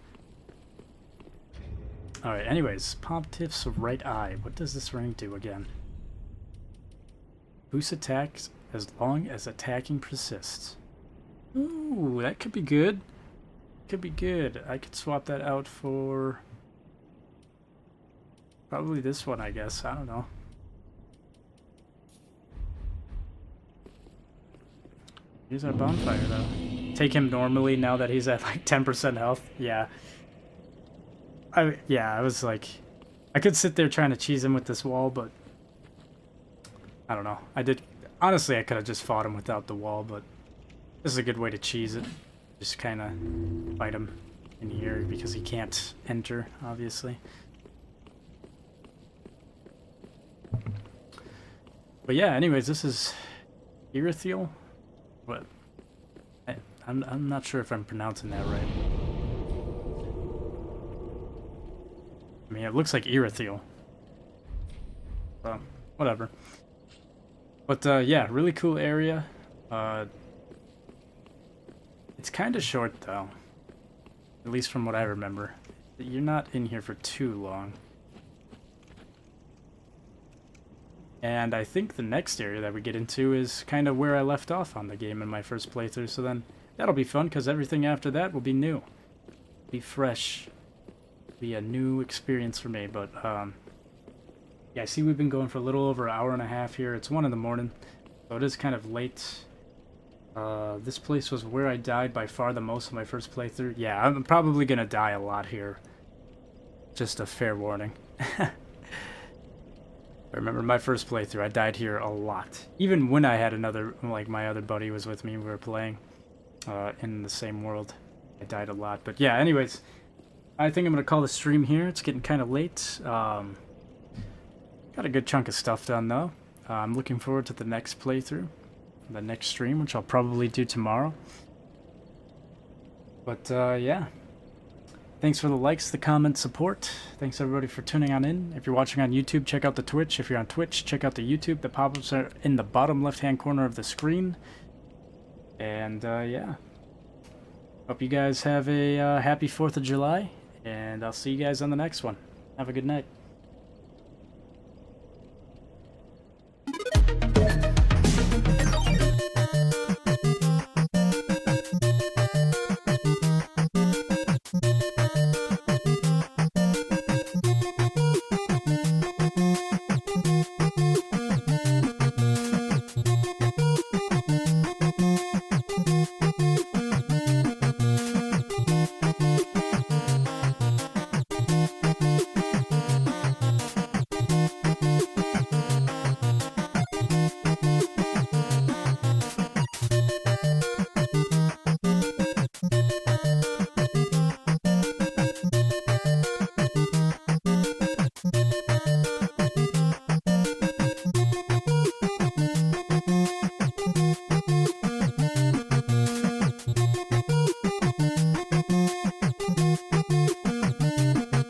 Alright, anyways, Pontiff's right eye. What does this ring do again? Boost attacks as long as attacking persists. Ooh, that could be good. Could be good. I could swap that out for probably this one, I guess. I don't know. Here's our bonfire, though. Take him normally now that he's at like 10% health. Yeah. I was like, I could sit there trying to cheese him with this wall, but I don't know. Honestly, I could have just fought him without the wall, but this is a good way to cheese it. Just kind of fight him in here because he can't enter, obviously. But yeah, anyways, this is Irithiel. What? I'm not sure if I'm pronouncing that right. I mean, it looks like Irithiel. So, whatever. But yeah, really cool area. It's kind of short though, at least from what I remember. You're not in here for too long. And I think the next area that we get into is kind of where I left off on the game in my first playthrough, so then that'll be fun because everything after that will be new. Be fresh. Be a new experience for me, but yeah, I see we've been going for a little over an hour and a half here. It's 1 in the morning, so it is kind of late. This place was where I died by far the most in my first playthrough. Yeah, I'm probably gonna die a lot here. Just a fair warning. I remember my first playthrough, I died here a lot. Even when I had another, like my other buddy was with me, we were playing in the same world. I died a lot. But yeah, anyways, I think I'm gonna call the stream here. It's getting kind of late. Got a good chunk of stuff done though. I'm looking forward to the next playthrough, the next stream, which I'll probably do tomorrow. But yeah, thanks for the likes, the comments, support. Thanks everybody for tuning on in. If you're watching on YouTube, check out the Twitch. If you're on Twitch, check out the YouTube. The pop-ups are in the bottom left-hand corner of the screen. And yeah, hope you guys have a happy 4th of July, and I'll see you guys on the next one. Have a good night.